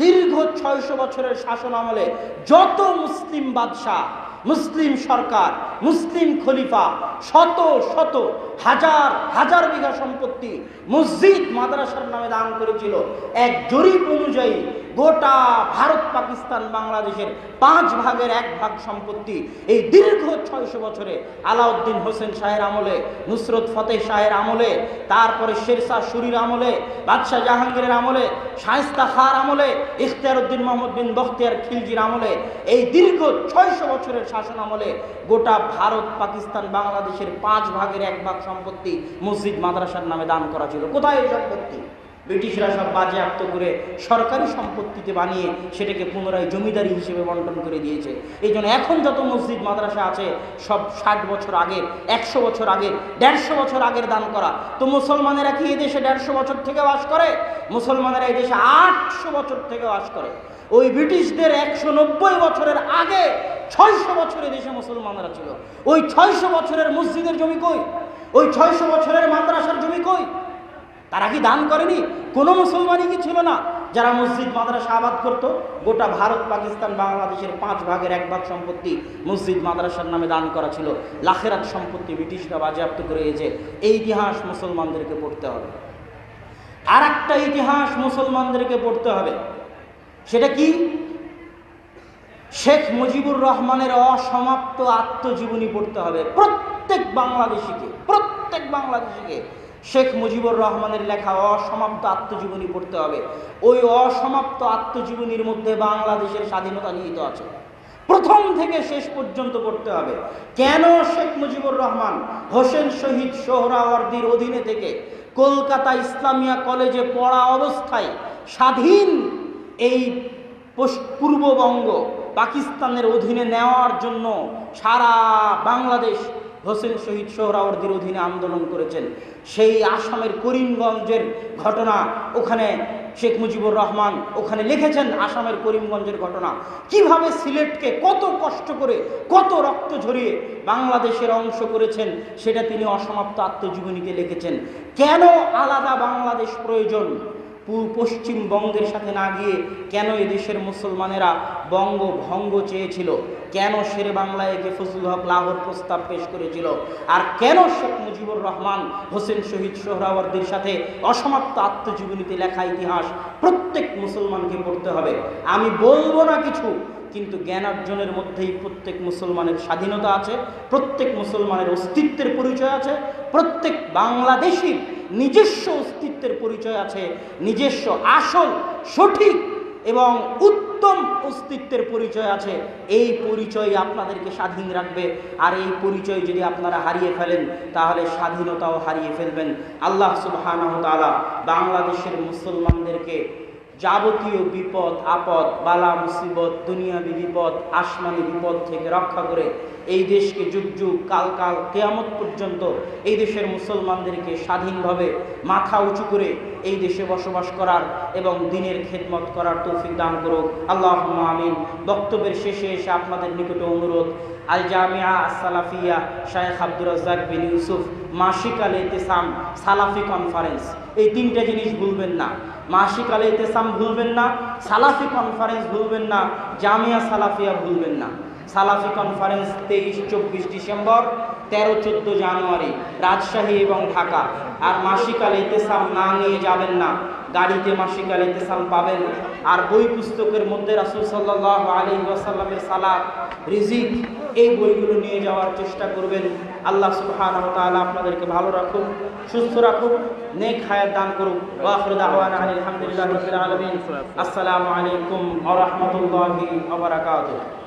দীর্ঘ 600 বছরের শাসন আমলে যত মুসলিম বাদশাহ, মুসলিম সরকার, মুসলিম খলিফা শত শত হাজার হাজার বিঘা সম্পত্তি মসজিদ মাদ্রাসার নামে দান করেছিল, এক জরিপ অনুযায়ী গোটা ভারত, পাকিস্তান, বাংলাদেশের 5 ভাগের 1 ভাগ সম্পত্তি এই দীর্ঘ 600 বছরে আলাউদ্দিন হোসেন শাহের আমলে, নুসরত ফতেহ শাহের আমলে, তারপরে শেরশাহ সুরির আমলে, বাদশাহ জাহাঙ্গীরের আমলে, শায়েস্তা খাঁর আমলে, ইখতিয়ার উদ্দিন মোহাম্মদ বিন বখতিয়ার খিলজির আমলে, এই দীর্ঘ 600 বছরের শাসন আমলে গোটা ভারত, পাকিস্তান, বাংলাদেশের 5 ভাগের 1 ভাগ সম্পত্তি মসজিদ মাদ্রাসার নামে দান করা ছিল। কোথায় এই সম্পত্তি? ব্রিটিশরা সব বাজেয়াপ্ত করে সরকারি সম্পত্তিতে বানিয়ে সেটাকে পুনরায় জমিদারি হিসেবে বন্টন করে দিয়েছে। এই জন্য এখন যত মসজিদ মাদ্রাসা আছে সব 60 বছর আগের, 100 বছর আগের, 150 বছর আগের দান করা। তো মুসলমানেরা কি এই দেশে 150 বছর থেকে বাস করে? মুসলমানেরা এই দেশে 800 বছর থেকে বাস করে। ওই ব্রিটিশদের 190 বছরের আগে 600 বছরে দেশে মুসলমানরা ছিল। ওই 600 বছরের মসজিদের জমি কই? ওই 600 বছরের মাদ্রাসার জমি কই? তারা কি দান করেনি? কোনো মুসলমানই কি ছিল না যারা মসজিদ মাদ্রাসা আবাদ করত? গোটা ভারত, পাকিস্তান, বাংলাদেশের 5 ভাগের 1 ভাগ সম্পত্তি মসজিদ মাদ্রাসার নামে দান করা ছিল। লাখেরাত সম্পত্তি ব্রিটিশরা বাজেয়াপ্ত করে এসে এই ইতিহাস মুসলমানদেরকে পড়তে হবে। আর একটা ইতিহাস মুসলমানদেরকে পড়তে হবে, সেটা কি? শেখ মুজিবুর রহমানের অসমাপ্ত আত্মজীবনী পড়তে হবে প্রত্যেক বাংলাদেশিকে। শেখ মুজিবুর রহমানের লেখা অসমাপ্ত আত্মজীবনী পড়তে হবে। ওই অসমাপ্ত আত্মজীবনীর মধ্যে বাংলাদেশের স্বাধীনতা নিহিত আছে, প্রথম থেকে শেষ পর্যন্ত পড়তে হবে। কেন শেখ মুজিবুর রহমান হোসেন শহীদ সোহরাওয়ার্দীর অধীনে থেকে কলকাতা ইসলামিয়া কলেজে পড়া অবস্থায় স্বাধীন এই পূর্ববঙ্গ পাকিস্তানের অধীনে নেওয়ার জন্য সারা বাংলাদেশ হোসেন শহীদ সোহরাওয়ার্দীর অধীনে আন্দোলন করেছেন? সেই আসামের করিমগঞ্জের ঘটনা, ওখানে শেখ মুজিবুর রহমান ওখানে লিখেছেন আসামের করিমগঞ্জের ঘটনা, কিভাবে সিলেটকে কত কষ্ট করে, কত রক্ত ঝরিয়ে বাংলাদেশের অংশ করেছেন, সেটা তিনি অসমাপ্ত আত্মজীবনীতে লিখেছেন। কেন আলাদা বাংলাদেশ প্রয়োজন? পশ্চিমবঙ্গের সাথে না গিয়ে কেন এদেশের মুসলমানেরা বঙ্গভঙ্গ চেয়েছিল? কেন শেরে বাংলায় একে ফজলুল হক লাহোর প্রস্তাব পেশ করেছিল? আর কেন শেখ মুজিবুর রহমান হোসেন শহীদ সোহরাওয়ার্দীর সাথে অসমাপ্ত আত্মজীবনীতে লেখা ইতিহাস প্রত্যেক মুসলমানকে পড়তে হবে। আমি বলবো না কিছু, কিন্তু জ্ঞানার্জনের মধ্যেই প্রত্যেক মুসলমানের স্বাধীনতা আছে, প্রত্যেক মুসলমানের অস্তিত্বের পরিচয় আছে, প্রত্যেক বাংলাদেশির নিজস্ব অস্তিত্বের পরিচয় আছে, নিজস্ব আসল সঠিক এবং উত্তম অস্তিত্বের পরিচয় আছে। এই পরিচয় আপনাদেরকে স্বাধীন রাখবে। আর এই পরিচয় যদি আপনারা হারিয়ে ফেলেন তাহলে স্বাধীনতাও হারিয়ে ফেলবেন। আল্লাহ সুবহানাহু ওয়া তাআলা বাংলাদেশের মুসলমানদেরকে যাবতীয় বিপদ আপদ, বালা মুসিবত, দুনিয়াবি বিপদ, আসমানি বিপদ থেকে রক্ষা করে এই দেশকে যুগ যুগ কাল কাল কিয়ামত পর্যন্ত এই দেশের মুসলমানদেরকে স্বাধীনভাবে মাথা উঁচু করে এই দেশে বসবাস করার এবং দ্বীনের খেদমত করার তৌফিক দান করুক। আল্লাহুম্মা আমিন। বক্তব্যের শেষে এসে আপনাদের নিকটে অনুরোধ, আল জামিয়া সালাফিয়া শাইখ আব্দুর রাজ্জাক বিন ইউসুফ মাসিক আল ইতিসাম সালাফি কনফারেন্স, এই 3টে জিনিস ভুলবেন না। মাসিক আল ইতিসাম ভুলবেন না, সালাফি কনফারেন্স ভুলবেন না, জামিয়া সালাফিয়া ভুলবেন না। সালাফি কনফারেন্স 23-24 ডিসেম্বর, 13-14 জানুয়ারি রাজশাহী এবং ঢাকা। আর মাসিক আল ইতিসাম না নিয়ে যাবেন না, গাড়িতে মাসিক আল ইতিসাম পাবেন। আর বই পুস্তকের মধ্যে রাসূল সাল্লাল্লাহু আলাইহি ওয়াসাল্লামের সালাত, রিজিক, এই বইগুলো নিয়ে যাওয়ার চেষ্টা করবেন। আল্লাহ সুবহানাহু ওয়া তাআলা আপনাদেরকে ভালো রাখুন, সুস্থ রাখুন, নেক হায়াত দান করুন। ওয়া আখিরু দাওয়ানা আলহামদুলিল্লাহি রাব্বিল আলামিন। আসসালামু আলাইকুম ওয়া রাহমাতুল্লাহি ওয়া বারাকাতুহু।